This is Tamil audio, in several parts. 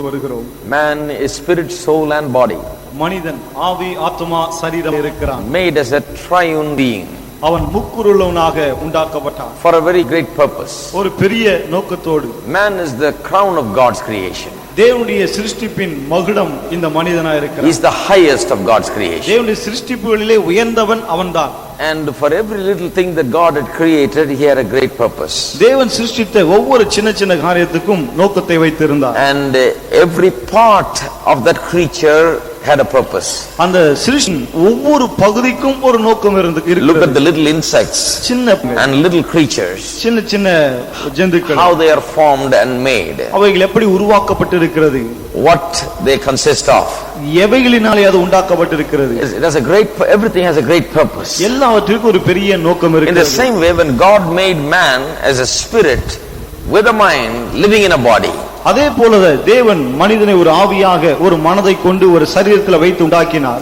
வருகிறோம். Man is spirit, soul and body. மனிதன் ஆவி ஆத்மா சரீரம் இருக்கிறான். Made as a triune being. அவன் முக்குருளவனாக உண்டாக்கப்பட்டான். For a very great purpose. ஒரு பெரிய நோக்கத்தோடு. Man is the crown of God's creation. தேவனுடைய சிருஷ்டிப்பின் மகுடம் இந்த மனிதனாய் இருக்கிறான். He is the highest of God's creation. தேவனுடைய சிருஷ்டிப்புகளிலே உயர்ந்தவன் அவன்தான். And for every little thing that God had created, he had a great purpose. தேவன் சிருஷ்டித்த ஒவ்வொரு சின்ன சின்ன காரியத்துக்கும் நோக்கத்தை வைத்திருந்தார். And every part of that creature had a purpose. அந்த சிருஷ்டின் ஒவ்வொரு பகுதிக்கும் ஒரு நோக்கம் இருக்கிறது. Look at the little insects and little creatures. சின்ன சின்ன ஜந்துக்கள். How they are formed and made. அவைகள் எப்படி உருவாக்கப்பட்டிருக்கிறது. What they consist of. எவைகளினாலே அது உண்டாக்கப்பட்டிருக்கிறது. It has a great, everything has a great purpose. எல்லாவற்றிற்கும் ஒரு பெரிய நோக்கம் இருக்கிறது. In the same way, when God made man as a spirit with a mind living in a body. அதே போல தேவன் மனிதனை ஒரு ஆவியாக ஒரு மனதை கொண்டு ஒரு சரீரத்தில் வைத்து உண்டாக்கினார்.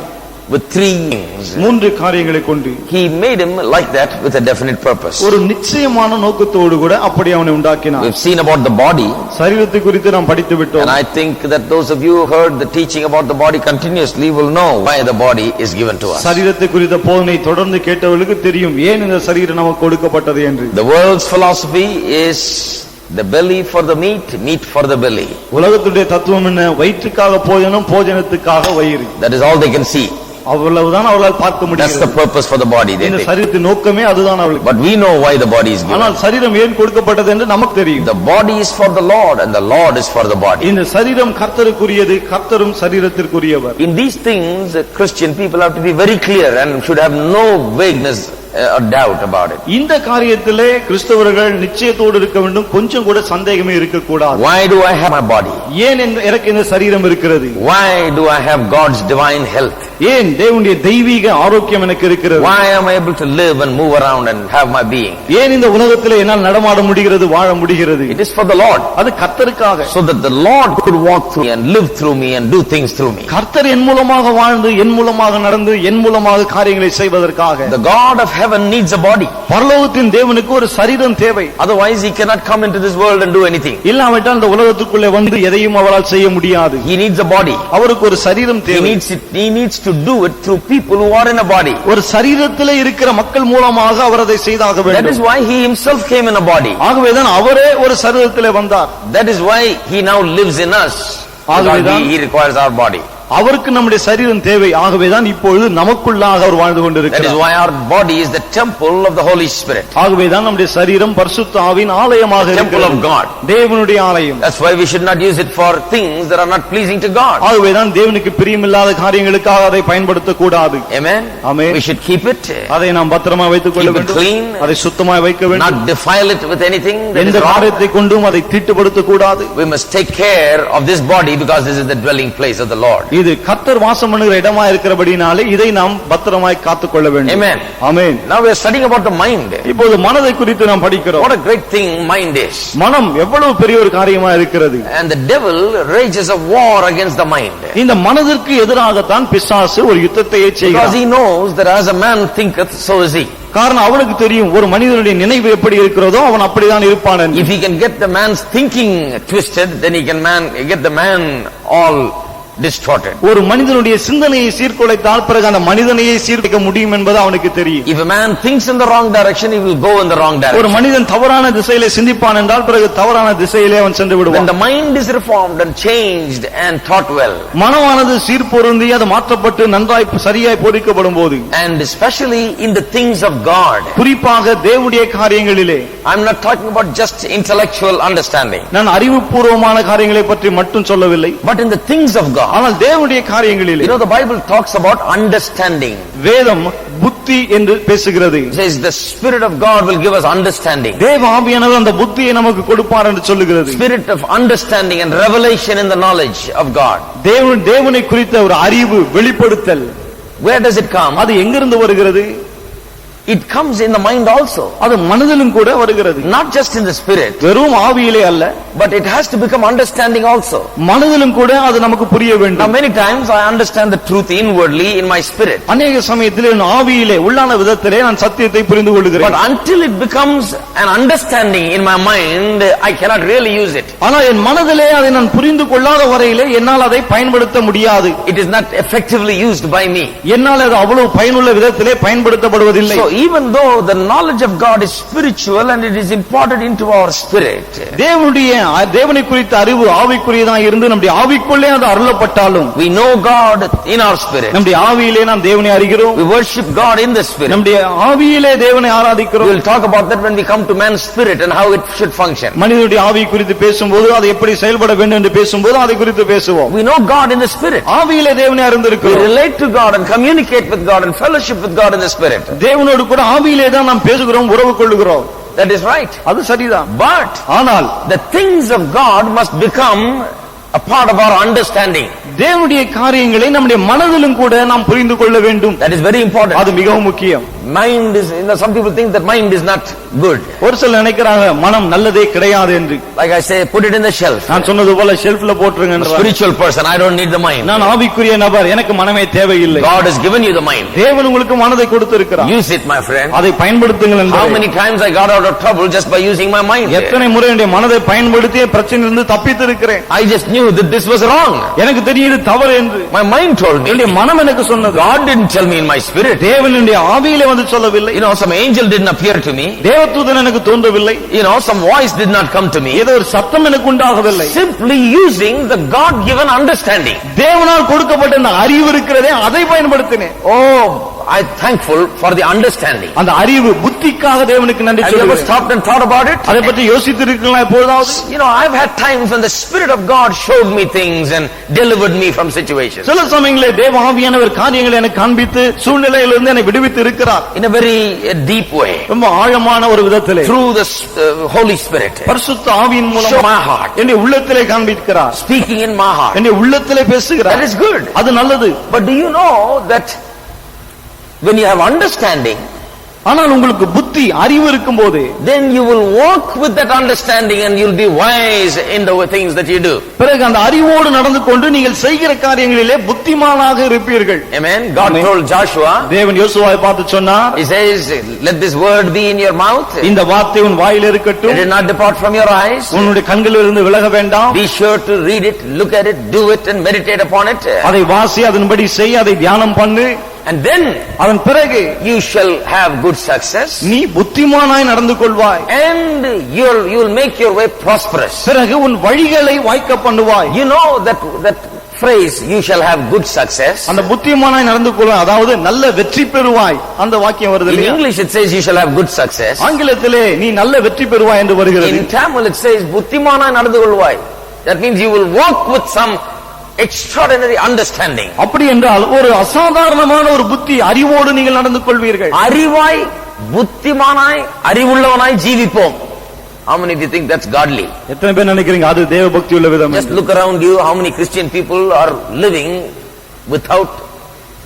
With three things. மூன்று காரியங்களை கொண்டு. He made him like that with a definite purpose. ஒரு நிச்சயமான நோக்கத்தோடு கூட அப்படி அவனை உண்டாக்கினார். We've seen about the body. சரீரத்தை குறித்து நாம் படித்து விட்டோம். And I think that those of you who heard the teaching about the body continuously will know why the body is given to us. சரீரத்தை குறித்த போதனை தொடர்ந்து கேட்டவர்களுக்கு தெரியும் ஏன் இந்த சரீரம் நமக்கு கொடுக்கப்பட்டது என்று. The world's philosophy is the belly for the meat, meat for the belly. உலகத்துடைய தத்துவம் என்ன? வயிற்றுக்காக போஜனம், போஜனத்துக்காக வயிறு. That is all they can see. அவ்வளவுதான் அவர்களால் பார்க்க முடியும். That's the purpose for the body. இந்த சரீரத்தின் நோக்கமே அதுதான் அவர்களுக்கு. But we know why the body is given. ஆனால் சரீரம் ஏன் கொடுக்கப்பட்டது என்று நமக்கு தெரியும். The body is for the Lord and the Lord is for the body. இந்த சரீரம் கர்த்தருக்குரியது, கர்த்தரும் சரீரத்திற்குரியவர். In these things Christian people have to be very clear and should have no vagueness or doubt about it. இந்த காரியத்திலே கிறிஸ்தவர்கள் நிச்சயத்தோடு இருக்க வேண்டும், கொஞ்சம் கூட சந்தேகமே இருக்க கூடாது. Why do I have my body? ஏன் எனக்கு இந்த சரீரம் இருக்கிறது? Why do I have God's divine health? ஏன் தேவனுடைய தெய்வீக ஆரோக்கியம் எனக்கு இருக்கிறது? Why am I able to live and move around and have my being? ஏன் இந்த உலகத்திலே என்னால் நடமாட முடிகிறது, வாழ முடிகிறது? It is for the Lord. அது கர்த்தருக்காக. So that the Lord could walk through me and live through me and do things through me. கர்த்தர் என் மூலமாக வாழ்ந்து, என் மூலமாக நடந்து, என் மூலமாக காரியங்களை செய்வதற்காக. The God of heaven needs a body. பரலோகத்தின் தேவனுக்கு ஒரு சரீரம் தேவை. Otherwise he cannot come into this world and do anything. இல்லாவிட்டால் இந்த உலகத்துக்குள்ளே வந்து எதையும் அவரால் செய்ய முடியாது. He needs a body. அவருக்கு ஒரு சரீரம் தேவை. He needs to do it through people who are in a body. ஒரு சரீரத்திலே இருக்கிற மக்கள் மூலமாக அவர் அதை செய்தாக வேண்டும். That is why he himself came in a body. ஆகவேதான் அவரே ஒரு சரீரத்திலே வந்தார். That is why he now lives in us. He requires our body. அவருக்கு நம்முடைய சரீரம் தேவை. ஆகவேதான் இப்பொழுது நமக்குள்ளாக அவர் வாழ்ந்து கொண்டிருக்கிறார். That is why our body is the temple of the Holy Spirit. ஆகவேதான் நம்முடைய சரீரம் பரிசுத்த ஆவியின் ஆலயமாக இருக்கிறது. Temple of God. தேவனுடைய ஆலயம். That's why we should not use it for things that are not pleasing to God. ஆகவேதான் தேவனுக்கு பிரியமில்லாத காரியங்களுக்காக அதை பயன்படுத்த கூடாது. Amen. Amen. We should keep it. அதை நாம் பத்திரமாக வைத்துக் கொள்ள வேண்டும். Clean. அதை சுத்தமாக வைக்க வேண்டும். Not defile it with anything. எந்த காரியத்தை கொண்டும் அதை தீட்டுப்படுத்த கூடாது. We must take care of this body because this is the dwelling place of the Lord. இது கர்த்தர் வாசம் பண்ணுகிற இடமா இருக்கிறபடினாலே இதை நாம் பத்திரமாய் காத்துக்கொள்ள வேண்டும். Amen. Amen. Now we are studying about the mind. இப்போது மனதை குறித்து நாம் படிக்கிறோம். What a great thing mind is. மனம் எவ்வளவு பெரிய ஒரு காரியமா இருக்கிறது. And the devil rages a war against the mind. இந்த மனதிற்கு எதிராக தான் பிசாசு ஒரு யுத்தத்தையே செய்கிறான். Because he knows that as a man thinketh so is he. காரணம் அவனுக்கு தெரியும் ஒரு மனிதனுடைய நினைவு எப்படி இருக்கிறதோ அவன் அப்படிதான் இருப்பான். If he can get the man's thinking twisted, then he can get the man all distorted. ஒரு மனிதனுடைய சிந்தனையை சீர்குலைத்தால் பிறகு அந்த மனிதனையே சீர்குலைக்க முடியும் என்பது அவனுக்கு தெரியும். If a man thinks in the wrong direction, he will go in the wrong direction. ஒரு மனிதன் தவறான திசையிலே சிந்திப்பான் என்றால் பிறகு தவறான திசையிலே அவன் சென்று விடுவான். When the mind is reformed and changed and taught well, மனமானது சீர்பொருந்தி அது மாற்றப்பட்டு நன்றாய் சரியாய் போதிக்கப்படும் போது, and especially in the things of God, குறிப்பாக தேவனுடைய காரியங்களிலே, I'm not talking about just intellectual understanding. நான் அறிவுபூர்வமான காரியங்களை பற்றி மட்டும் சொல்லவில்லை. But in the things of God. ஆனால் தேவனுடைய காரியங்களிலே, you know, the Bible talks about understanding. வேதம் புத்தி என்று பேசுகிறது. It says the Spirit of God will give us understanding. தேவ ஆவியானவர் அந்த புத்தியை நமக்கு கொடுப்பார் என்று சொல்லுகிறது. Spirit of understanding and revelation in the knowledge of God. தேவனை குறித்த ஒரு அறிவு வெளிப்படுத்தல். Where does it come? அது எங்கிருந்து வருகிறது? It comes in the mind also. அது மனதிலும் கூட வருகிறது. Not just in the spirit. வெறும் ஆவியிலே அல்ல, but it has to become understanding also. மனதிலும் கூட அது நமக்கு புரிய வேண்டும். Now many times I understand the truth inwardly in my spirit. அநேக சமயத்திலே என் ஆவியிலே உள்ளான விதத்திலே நான் சத்தியத்தை புரிந்து கொள்கிறேன். But until it becomes an understanding in my mind, I cannot really use it. ஆனா என் மனதிலே அதை நான் புரிந்து கொள்ளாத வரையிலே என்னால் அதை பயன்படுத்த முடியாது. It is not effectively used by me. என்னால் அது அவ்வளவு பயனுள்ள விதத்திலே பயன்படுத்தப்படுவதில்லை. So even though the knowledge of God is spiritual and it is imparted into our spirit, தேவனை குறித்த அறிவு ஆவிக்குரியதாக இருந்து நம்முடைய ஆவிக்குள்ளே அது அருளப்பட்டாலும், we know God in our spirit. நம்முடைய ஆவியிலே நாம் தேவனை அறிகிறோம். We worship God in the spirit. நம்முடைய ஆவியிலே தேவனை ஆராதிக்கிறோம். We will talk about that when we come to man's spirit and how it should function. மனிதனுடைய ஆவி குறித்து பேசும்போது அது எப்படி செயல்பட வேண்டும் என்று பேசும்போது அதை குறித்து பேசுவோம். We know God in the spirit. ஆவியிலே தேவனை அறிந்திருக்கிறோம். We relate to God and communicate with God and fellowship with God in the spirit. தேவனோடு கூட ஆவியிலே தான் நாம் பேசுகிறோம், உறவு கொள்ளுகிறோம். That is right. அது சரிதான். But ஆனால் the things of God must become a part of our understanding. தேவனுடைய காரியங்களை நம்முடைய மனதிலும் கூட நாம் புரிந்து கொள்ள வேண்டும். That is very important. அது மிகவும் முக்கியம். Mind is, some people think that mind is not good. ஒரு சிலர் நினைக்கிறாங்க மனம் நல்லதே கிடையாது என்று. Like I say, put it in the shelf. நான் சொன்னது போல ஷெல்ஃப்ல போட்டுருங்க. Spiritual person, I don't need the mind. நான் ஆவிக்குரிய நபர், எனக்கு மனமே தேவையில்லை. God has given you the mind. தேவன் உங்களுக்கு மனதை கொடுத்திருக்கிறார். Use it, my friend. அதை பயன்படுத்துங்கள் என்று. How many times I got out of trouble just by using my mind? எத்தனை முறை என்னுடைய மனதை பயன்படுத்தி பிரச்சனையிலிருந்து தப்பித்து இருக்கிறேன். I just knew that this was wrong. எனக்கு தெரியுது தவறு என்று. My mind told me. என்னுடைய மனம் எனக்கு சொன்னது. God didn't tell me in my spirit. தேவனுடைய ஆவியிலே வந்து சொல்லவில்லை. Some angel didn't appear to me. தேவதூதன் எனக்கு தோன்றவில்லை. Some voice did not come to me. ஏதோ ஒரு சத்தம் எனக்கு உண்டாகவில்லை. Simply using the God given understanding. தேவனால் கொடுக்கப்பட்ட அந்த அறிவு இருக்கிறதே அதை பயன்படுத்தினேன். I thankful for the understanding. அந்த அறிவு புத்திக்காக தேவனுக்கு நன்றி சொல்லுகிறேன். Have you ever stopped and thought about it? அதை பற்றி யோசித்திருக்கிறீர்களா எப்பொழுதாவது? I've had times when the Spirit of God showed me things and delivered me from situations. சில சமயங்களிலே தேவ ஆவியானவர் காரியங்களை எனக்கு காண்பித்து சூழ்நிலையிலிருந்து என்னை விடுவித்து இருக்கிறார். In a very deep way. ரொம்ப ஆழமான ஒரு விதத்திலே. Through the Holy Spirit. பரிசுத்த ஆவியின் மூலம் show my heart. என்னுடைய உள்ளத்திலே காண்பிக்கிறார். Speaking in my heart. என்னுடைய உள்ளத்திலே பேசுகிறார். That is good. அது நல்லது. But do you know that when you have understanding, ஆனால் உங்களுக்கு புத்தி அறிவு இருக்கும்போது, then you will walk with that understanding and you'll be wise in the things that you do. பிறகு அந்த அறிவோடு நடந்து கொண்டு நீங்கள் செய்கிற காரியங்களிலே புத்திமானாக இருப்பீர்கள். Amen. God told Joshua, தேவன் யோசுவாவை பார்த்து சொன்னார், He says, let this word be in your mouth. இந்த வார்த்தை உன் வாயில் இருக்கட்டும். Let it not depart from your eyes. உன்னுடைய கண்களிலிருந்து விலக வேண்டாம். Be sure to read it, look at it, do it and meditate upon it. அதை வாசி, அதன்படி செய், அதை தியானம் பண்ணு. And then அதன் பிறகு you shall have good success. நீ புத்திமானாய் நடந்து கொள்வாய். And you'll make your way prosperous. பிறகு உன் வழிகளை வாய்க்க பண்ணுவாய். You know that phrase, you shall have good success. அந்த புத்திமானாய் நடந்து கொள்வாய், அதாவது நல்ல வெற்றி பெறுவாய். அந்த வாக்கியம் வருது. In English it says you shall have good success. ஆங்கிலத்திலே நீ நல்ல வெற்றி பெறுவாய் என்று வருகிறது. In Tamil it says புத்திமானாய் நடந்து கொள்வாய். That means you will walk with some extraordinary understanding. அப்படி என்றால் ஒரு அசாதாரணமான ஒரு புத்தி அறிவோடு நீங்கள் நடந்து கொள்வீர்கள். அறிவாய் புத்திமானாய் அறிவுள்ளவனாய் ஜீவிப்போம். How many do you think that's godly? எத்தனை பேர் நினைக்கிறீங்க அது தேவ பக்தி உள்ள விதம்? Just look around you, how many Christian people are living without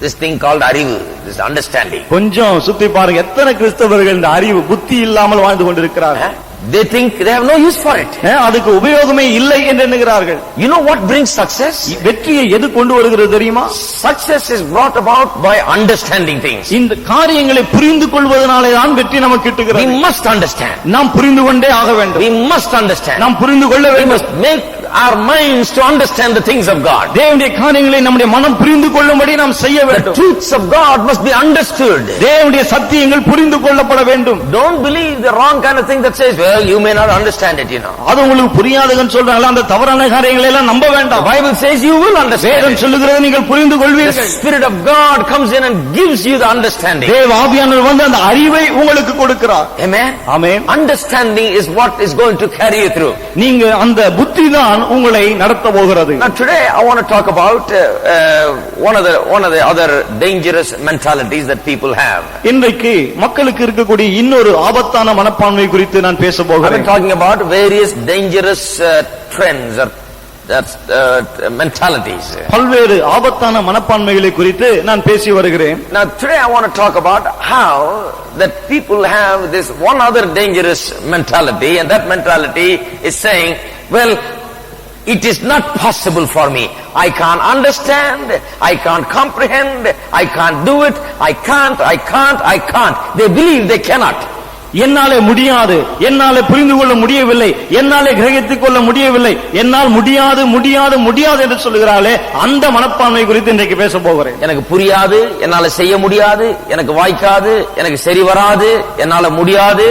this thing called அறிவு, this understanding. கொஞ்சம் சுத்தி பாருங்க, எத்தனை கிறிஸ்தவர்கள் இந்த அறிவு புத்தி இல்லாமல் வாழ்ந்து கொண்டிருக்கிறார்கள். They think they have no use for it. அதுக்கு உபயோகமே இல்லை என்று எண்ணுகிறார்கள். You know what brings success? வெற்றியை எது கொண்டு வருகிறது தெரியுமா? Success is brought about by understanding things. இந்த காரியங்களை புரிந்து கொள்வதனாலே தான் வெற்றி நமக்கு கிட்டுகிறது. We must understand. நாம் புரிந்து கொண்டே ஆக வேண்டும். We must understand. நாம் புரிந்து கொள்ள வேண்டும். We must make our minds to understand the things of God. தேவனுடைய காரியங்களை நம்முடைய மனம் புரிந்து கொள்ளும்படி நாம் செய்ய வேண்டும். The truths of God must be understood. தேவனுடைய சத்தியங்கள் புரிந்து கொள்ளப்பட வேண்டும். Don't believe the wrong kind of thing that says, well, you may not understand it, அது உங்களுக்கு புரியாதுன்னு சொல்றாங்க. அந்த தவறான காரியங்களை எல்லாம் நம்ப வேண்டாம். The Bible says you will understand. வேதம் சொல்லுகிறது நீங்கள் புரிந்து கொள்வீர்கள். The Spirit of God comes in and gives you the understanding. தேவ ஆவியானவர் வந்து அந்த அறிவை உங்களுக்கு கொடுக்கிறார். Amen. Amen. Understanding is what is going to carry you through. நீங்க அந்த புத்தி தான் உங்களை நடத்த போகிறது. Now today I want to talk about one of the other dangerous mentalities that people have. இன்றைக்கு மக்களுக்கு இருக்கக்கூடிய இன்னொரு ஆபத்தான மனப்பான்மை குறித்து நான் பேச போகிறேன். I'm talking about various dangerous trends or mentalities. பல்வேறு ஆபத்தான மனப்பான்மைகளை குறித்து நான் பேசி வருகிறேன். Now today I want to talk about how that people have this one other dangerous mentality, and that mentality is saying, well, it is not possible for me. I can't understand, I can't comprehend, I can't do it, I can't. They believe they cannot. என்னாலே முடியாது, என்னாலே புரிந்து கொள்ள முடியவில்லை, என்னாலே கிரகித்துக் கொள்ள முடியவில்லை, என்னால் முடியாது முடியாது முடியாது என்று சொல்லுகிறாளே, அந்த மனப்பான்மை குறித்து இன்றைக்கு பேச போகிறேன். எனக்கு புரியாது, என்னால செய்ய முடியாது, எனக்கு வாய்க்காது, எனக்கு சரி வராது, என்னால முடியாது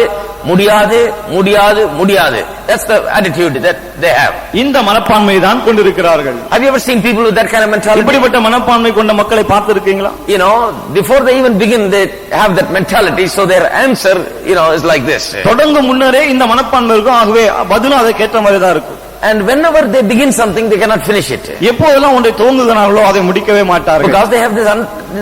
முடியாது முடியாது முடியாது. That's the attitude that they have. இந்த மனப்பான்மை தான் கொண்டிருக்கிறார்கள். Have you ever seen people with that kind of mentality? இப்படிப்பட்ட மனப்பான்மை கொண்ட மக்களை பார்த்திருக்கீங்களா? You know, before they even begin, they have that mentality, so their answer, is like this. தொடங்க முன்னரே இந்த மனப்பான்மை இருக்கும், ஆகவே பதிலும் அதை கேட்ட மாதிரி தான் இருக்கும். And whenever they begin something, they cannot finish it. எப்போதெல்லாம் ஒன்றை துவங்குகிறார்களோ அதை முடிக்கவே மாட்டார்கள். Because they have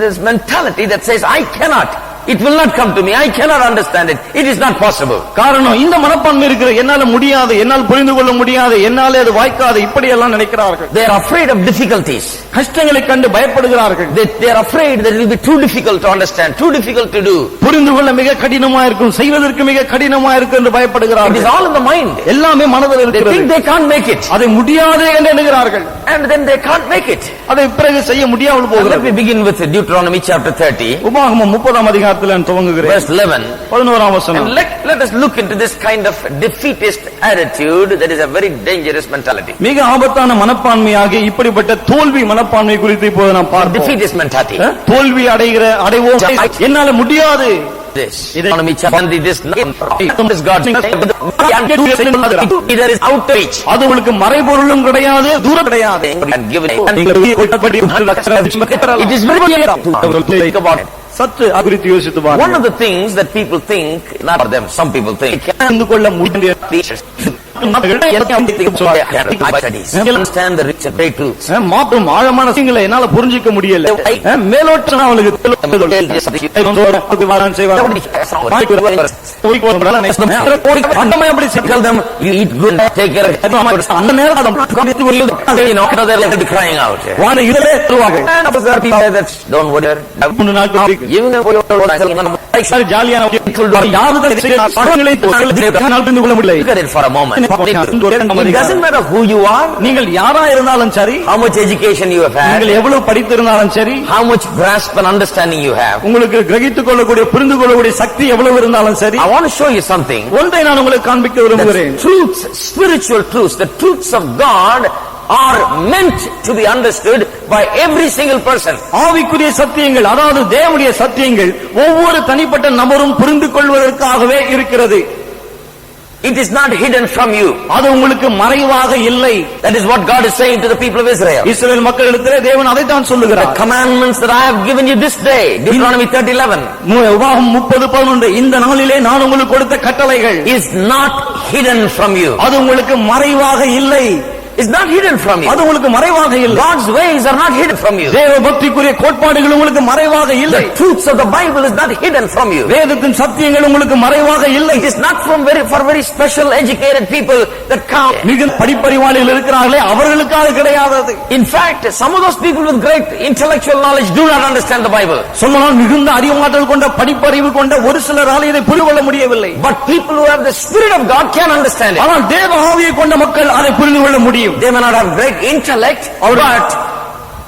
this mentality that says, I cannot. It will not come to me. I cannot understand it. It is not possible. காரணம் இந்த மனப்பான்மை இருக்கிற, என்னால முடியாது, என்னால் புரிந்து கொள்ள முடியாது, என்னாலே அது வாய்க்காது, இப்படி எல்லாம் நினைக்கிறார்கள். They are afraid of difficulties. கஷ்டங்களை கண்டு பயப்படுகிறார்கள். They are afraid that it will be too difficult to understand, too difficult to do. புரிந்து கொள்ள மிக கடினமா இருக்கும், செய்வதற்கு மிக கடினமா இருக்கும் என்று It பயப்படுகிறார்கள். is all in the mind. எல்லாமே மனதில் They இருக்கிறது. think they can't make it. அதை முடியாது என்று எண்ணுகிறார்கள். And then they can't make it. அதை பிறகு செய்ய முடியாமல் Let போகிறது. me begin with Deuteronomy chapter 30, உபாகமம் 30ஆம் அதிகாரத்தில் நான் துவங்குகிறேன். verse 11. 11ஆம் வசனம். And let us look into this kind of defeatist attitude that is a very dangerous mentality. மிக ஆபத்தான மனப்பான்மையாகிய இப்படிப்பட்ட தோல்வி மனப்பான்மை குறித்து இப்போது நாம் பார்ப்போம். Defeatist mentality. தோல்வி அடைவோம், என்னால முடியாது. This Deuteronomy chapter 30, this is God's there is outreach. அது உங்களுக்கு மறைபொருளும் கிடையாது, தூரம் கிடையாது. And give it. It is very clear. Think about it. சற்று குறித்து யோசித்து One பாருங்கள். of the things that people think, not for them, some people think, புரிந்து கொள்ள முடியாது. understand the rich and great truths. மாற்றும் ஆழமான விஷயங்களை என்னால புரிஞ்சிக்க முடியல. மேலோட்டம் அவளுக்கு Tell them, you eat good, take care of it. அந்த நேரம் Crying out. இதே தருவாங்க. Don't worry. Even though ஜாலியான புரிந்து கொள்ள முடியல. look at it for a moment. It doesn't matter who you are, நீங்கள் யாரா இருந்தாலும் சரி, how much education you have நீங்கள் had, எவ்வளவு படித்திருந்தாலும் சரி, how much grasp and understanding you have. உங்களுக்கு கிரகித்துக் கொள்ளக்கூடிய புரிந்து கொள்ளக்கூடிய சக்தி எவ்வளவு இருந்தாலும் சரி, I want to show you something. ஒன்றை நான் உங்களுக்கு காண்பிக்க விரும்புகிறேன். Truths, spiritual truths, the truths of God are meant to be understood by every single person. ஆவிக்குரிய சத்தியங்கள், அதாவது தேவனுடைய சத்தியங்கள் ஒவ்வொரு தனிப்பட்ட நபரும் புரிந்து கொள்வதற்காகவே இருக்கிறது. It is not hidden from you. அது உங்களுக்கு மறைவாக இல்லை. That is what God is saying to the people of Israel. இஸ்ரவேல் மக்களிடத்திலே தேவன் அதைத்தான் The சொல்லுகிறார். commandments that I have given you this day, Deuteronomy 30:11, உபாகமம் 30:11, இந்த நாளிலே நான் உங்களுக்கு கொடுத்த கட்டளைகள் is not hidden from you. அது உங்களுக்கு மறைவாக இல்லை. Is not hidden from you. அது உங்களுக்கு மறைவாக இல்லை. God's ways are not hidden from you. தேவ பக்திக்குரிய கோட்பாடுகள் உங்களுக்கு மறைவாக இல்லை. The truths of the Bible is not hidden from you. வேதத்தின் சத்தியங்கள் உங்களுக்கு மறைவாக இல்லை. It is not for very special educated people that come. மிக படிப்பறிவாளிகள் இருக்கிறார்களே, அவர்களுக்காக கிடையாது. In fact, some of those people with great intellectual knowledge do not understand the Bible. சொல்லலாம், மிகுந்த அறிவாற்றல் கொண்ட படிப்பறிவு கொண்ட ஒரு சிலரால் இதை புரிந்து கொள்ள முடியவில்லை. But people who have the Spirit of God can understand it. ஆனால் தேவ ஆவியை கொண்ட மக்கள் அதை புரிந்து கொள்ள முடியும். They may not have great intellect, but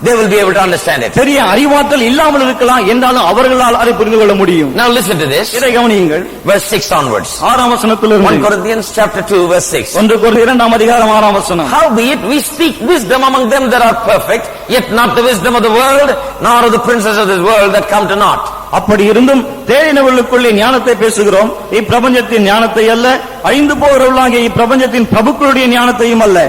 they will be able to understand it. பெரிய அறிவாற்றல் இல்லாமல் இருக்கலாம், என்றாலும் அவர்களால் அதை புரிந்து கொள்ள முடியும். Now listen to this. இதை கவனியுங்கள். Verse 6 onwards. 6ஆம் வசனத்திலிருந்து 1 Corinthians chapter 2 verse 6. 1 கொரிந்தியர் 2ஆம் அதிகாரம் 6ஆம் வசனம். Howbeit we speak wisdom among them that are perfect, yet not the wisdom of the world, nor of the princes of this world that come to naught. அப்படி இருந்தும் தேறினவர்களுக்குள்ளே ஞானத்தை பேசுகிறோம், இப்பிரபஞ்சத்தின் ஞானத்தை அல்ல, அழிந்து போகிறவர்களாகிய இப்பிரபஞ்சத்தின் பிரபுக்களுடைய ஞானத்தையும் அல்ல.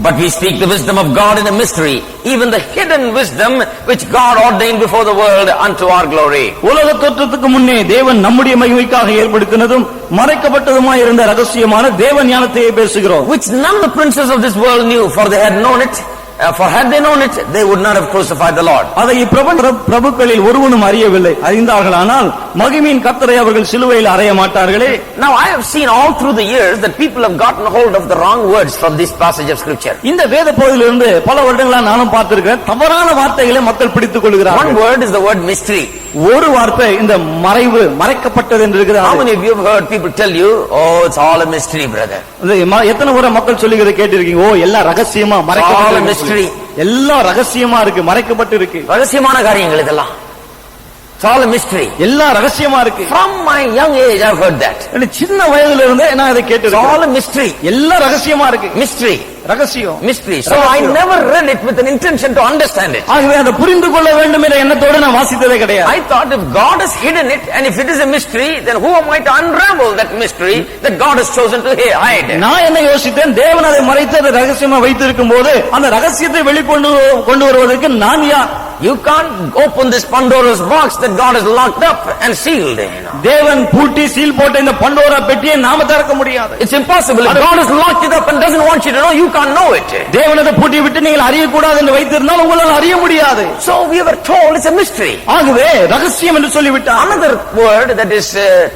But we speak the wisdom of God in a mystery, even the hidden wisdom which God ordained before the world unto our glory. உலக தோற்றத்துக்கு முன்னே தேவன் நம்முடைய மகிமைக்காக ஏற்படுத்தினதும் மறைக்கப்பட்டதுமாய் இருந்த ரகசியமான தேவ ஞானத்தையே பேசுகிறோம். Which none of the princes of this world knew, for they had known it. For had they known it, they would not have crucified the Lord. அதை பிரபுக்களில் ஒருவனும் அறியவில்லை. அறிந்தார்களானால் மகிமையின் கர்த்தரை அவர்கள் சிலுவையில் அறைய மாட்டார்களே. Now I have seen all through the years that people have gotten hold of the wrong words from this passage of scripture. இந்த வேத பகுதியிலிருந்து பல வருடங்களா நானும் பார்த்திருக்கிறேன், தவறான வார்த்தைகளை மக்கள் பிடித்துக் One கொள்கிறார்கள். word is the word mystery. ஒரு வார்த்தை இந்த மறைவு, மறைக்கப்பட்டது என்று How இருக்கிறார்கள். many of you have heard people tell you, oh, it's all a mystery, brother? எத்தனை முறை மக்கள் சொல்லுகிறத கேட்டிருக்கீங்க? ஓ, எல்லாம் ரகசியமா All a மறைக்கப்பட்டது, mystery. எல்லாம் ரகசியமா இருக்கு, மறைக்கப்பட்டு இருக்கு, ரகசியமான காரியங்கள் இதெல்லாம். It's all a mystery. எல்லாம் ரகசியமா இருக்கு. From my young age I have heard that. எனக்கு சின்ன வயதுல இருந்தே நான் இதை It's கேட்டிருக்கேன். all a mystery. எல்லாம் ரகசியமா இருக்கு, Mystery. ரகசியம். Mystery. So I never read it with an intention to understand it. ஆகவே அதை புரிந்து கொள்ள வேண்டும் என்ற எண்ணத்தோடு நான் வாசித்ததே கிடையாது. I thought if God has hidden it and if it is a mystery, then who am I to unravel that mystery that God has chosen to hide? நான் என்ன யோசித்தேன், தேவன் அதை மறைத்து அதை ரகசியமா வைத்திருக்கும் போது அந்த ரகசியத்தை வெளிக்கொண்டு வருவதற்கு நான் யார்? You can't open this Pandora's box that God has locked up and sealed. தேவன் பூட்டி சீல் போட்ட இந்த பண்டோரா பெட்டியை நாம திறக்க முடியாது. It's impossible. If God has locked it up and doesn't want you to know, you can't know it. தேவன் அதை பூட்டி விட்டு நீங்கள் அறியக்கூடாது என்று வைத்திருந்தால் உங்களால் அறிய முடியாது. So we were told it's a mystery. ஆகவே ரகசியம் என்று சொல்லிவிட்டார். Another word that is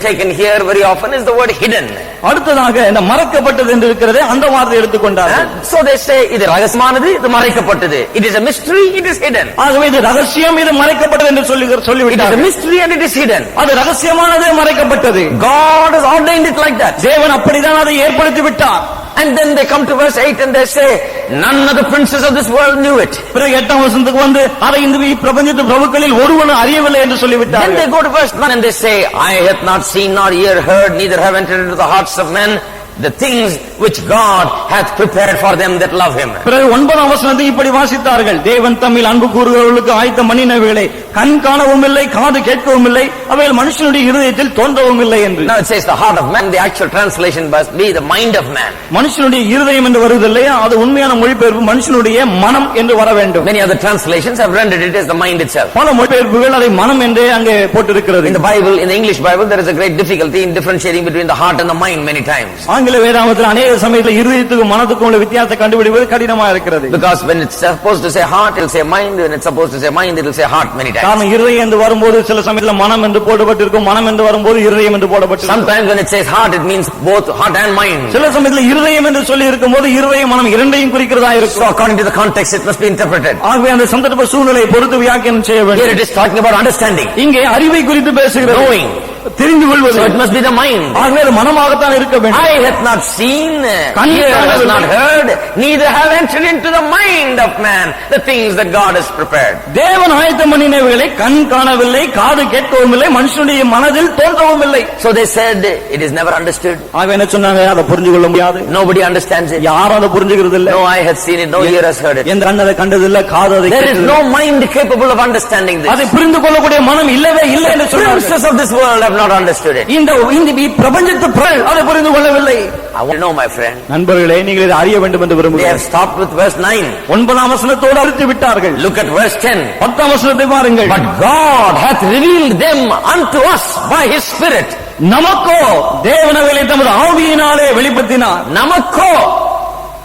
taken here very often is the word hidden. அடுத்ததாக இந்த மறைக்கப்பட்டது என்று இருக்கிறதே அந்த வார்த்தை எடுத்துக்கொண்டார். So they say இது ரகசியமானது, இது மறைக்கப்பட்டது. It is a mystery, it is hidden. ஆகவே இது ரகசியம், இது மறைக்கப்பட்டது என்று It is சொல்லிவிட்டார். a mystery and it is hidden. அது ரகசியமானது, மறைக்கப்பட்டது. God has ordained it like that. தேவன் அப்படிதான் அதை ஏற்படுத்தி விட்டார். And then they come to verse 8 and they say, none of the princes of this world knew it. பிறகு 8ஆம் வசனத்துக்கு வந்து அதை இந்த பிரபஞ்சத்து பிரபுக்களில் ஒருவனும் அறியவில்லை என்று சொல்லிவிட்டார். Then they go to verse 1 and they say, I hath not seen nor ear heard, neither have entered into the hearts of men the things which God hath prepared for them that love him. பிறகு 9ஆம் வசனத்தை இப்படி வாசித்தார்கள், தேவன் தம்மில் அன்பு கூறுகிறவர்களுக்கு ஆயத்த பண்ணினவைகளை கண் காணவும் இல்லை, காது கேட்கவும் இல்லை, அவைகள் மனுஷனுடைய இருதயத்தில் தோன்றவும் இல்லை என்று. Now it says the heart of man. The actual translation must be the mind of man. மனுஷனுடைய இருதயம் என்று வருது இல்லையா, அது உண்மையான மொழிபெயர்ப்பு மனுஷனுடைய மனம் என்று வர வேண்டும். Many other translations have rendered it as the mind itself. பல மொழிபெயர்ப்புகள் அதை மனம் என்றே அங்கே போட்டிருக்கிறது. In the Bible, in the English Bible, there is a great difficulty in differentiating between the heart and the mind many times. ஆங்கில வேதாகமத்தில் அநேக சமயத்தில் இருதயத்துக்கும் மனதுக்கும் உள்ள வித்தியாசத்தை கண்டுபிடிப்பது கடினமா இருக்கிறது. Because when it's supposed to say heart, it will say mind. When it's supposed to say mind, it will say heart many times. காரணம் இருதயம் என்று வரும்போது சில சமயத்தில் மனம் என்று போடப்பட்டிருக்கும், மனம் என்று வரும்போது இருதயம் என்று போடப்பட்டிருக்கும். Sometimes when it says heart, it means both heart and mind. சில சமயத்தில் இருதயம் என்று சொல்லி இருக்கும்போது இருதயம் மனம் இரண்டையும் குறிக்கிறதா So இருக்கும். according to the context, it must be interpreted. ஆகவே அந்த சந்தர்ப்ப சூழ்நிலையை பொறுத்து வியாக்கியானம் செய்ய Here வேண்டும். it is talking about understanding, இங்கே அறிவை குறித்து பேசுகிறது, knowing. தெரிந்து So கொள்வது. it must be the mind. ஆகவே அது மனமாகத்தான் இருக்க வேண்டும். I hath not seen, ear has not heard, neither have entered into the mind of man the things that God has prepared. தேவன் ஆயத்தம் பண்ணினவைகளை கண் காணவில்லை, காது கேட்கவும் இல்லை, மனுஷனுடைய மனதில் தோன்றவும் இல்லை. So they said it is never understood. ஆகவே என்ன சொன்னாங்க, அதை புரிஞ்சு கொள்ள முடியாது, Nobody understands it. யாரும் அதை புரிஞ்சுக்கிறது இல்லை. No eye hath seen it, no ear has heard it. எந்த கண் அதை கண்டதில்லை, காது அதை There is கேட்டதில்லை. no mind capable of understanding this. அதை புரிந்து கொள்ளக்கூடிய மனம் இல்லவே இல்லை என்று சொன்னார்கள். Princes of this world have not understood it. இந்த பிரபஞ்சத்து பிறகு அதை புரிந்து கொள்ளவில்லை. I want to know, my friend. நண்பர்களே, நீங்கள் இதை அறிய வேண்டும் என்று They have விரும்புகிறேன். stopped with verse 9. 9ஆம் வசனத்தோடு அறுத்து விட்டார்கள். Look at verse 10. 10ஆம் வசனத்தை பாருங்கள். But God hath revealed them unto us by his Spirit. நமக்கோ தேவனவர்களை தமது ஆவியினாலே வெளிப்படுத்தினார். Namakko.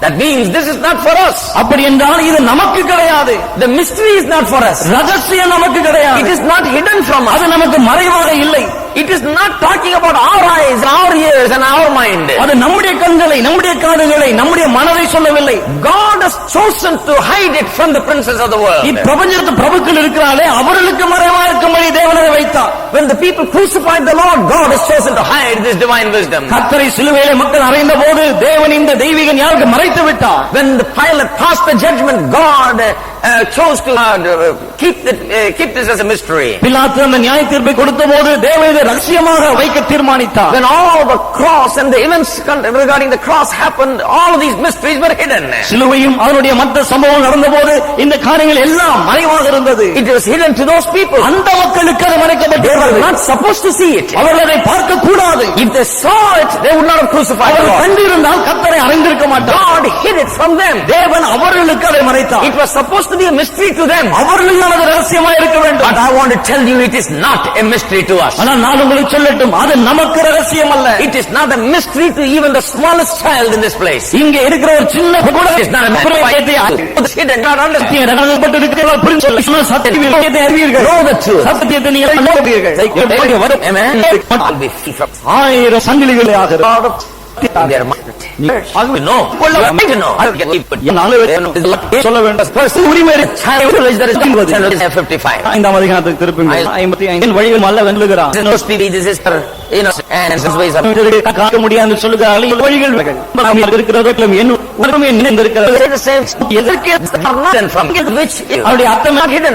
That means this is not for us. அப்படி என்றால் இது நமக்கு கிடையாது. The mystery is not for us. ரகசியம் நமக்கு கிடையாது. It is not hidden from us. அது நமக்கு மறைவாக இல்லை. It is not talking about our eyes, our ears and our mind. அது நம்முடைய கண்களை, நம்முடைய காதுகளை, நம்முடைய மனதை சொல்லவில்லை. God has chosen to hide it from the princes of the world. இப்பிரபஞ்சத்து பிரபுக்கள் இருக்கிறார்களே, அவர்களுக்கு மறைவாக இருக்கும்படி தேவன் அதை வைத்தார். When the people crucified the Lord, God has chosen to hide this divine wisdom. கர்த்தரை சிலுவையிலே மக்கள் அறைந்த போது தேவன் இந்த தெய்வீக ஞானத்தை மறைத்து விட்டார். When the Pilate passed the judgment, God chose to keep this as a mystery. பிலாத்து அந்த நியாய தீர்ப்பை கொடுத்த போது தேவன் இதை ரகசியமாக வைக்க தீர்மானித்தார். When all the cross and the events regarding the cross happened, all of these mysteries were hidden. சிலுவையும் அதனுடைய மற்ற சம்பவம் நடந்தபோது இந்த காரியங்கள் எல்லாம் மறைவாக இருந்தது. It was hidden to those people. அந்த மக்களுக்கு அது They were மறைக்கப்பட்டிருந்தது. not supposed to see it. அவர்கள் அதை பார்க்க கூடாது. If they saw it, they would not have crucified the அவர்கள் Lord. கண்டிருந்தால் கர்த்தரை அறிந்திருக்க மாட்டார். God hid it from them. தேவன் அவர்களுக்கு அதை மறைத்தார். It was supposed to be a mystery to them. அவர்களுக்கு அது ரகசியமாக இருக்க வேண்டும். But I want to tell you, it is not a mystery to us. ஆனால் ஆனால் உங்களுக்கு சொல்லட்டும், அது நமக்கு ரகசியம் அல்ல. It is not a mystery to even the smallest child in this place. இங்க இருக்கிற ஒரு சின்ன கூட It's not a mystery. Hidden, not understood. சத்தியத்தை அறிவீர்கள், Know the truth. சத்தியத்தை நீங்கள் அறிவீர்கள். Amen. I'll be free from 1000 சங்கிலிகளே ஆகிறது. all of their mind. You know. You know. சொல்ல வேண்டும் உரிமை Child that is 55. 5ஆம் அதிகாரத்துக்கு திருப்புங்கள். 55 வழிகள் அல்ல வெல்லுகிறான். Those people, this is you know, and his ways are. காக்க முடியாது சொல்லுகிறார்கள். வழிகள் இருக்கிறதோ என்ன உண்மை என்ன இருக்கிறது. Say the same. எதற்கு not from which அவருடைய அர்த்தம் hidden.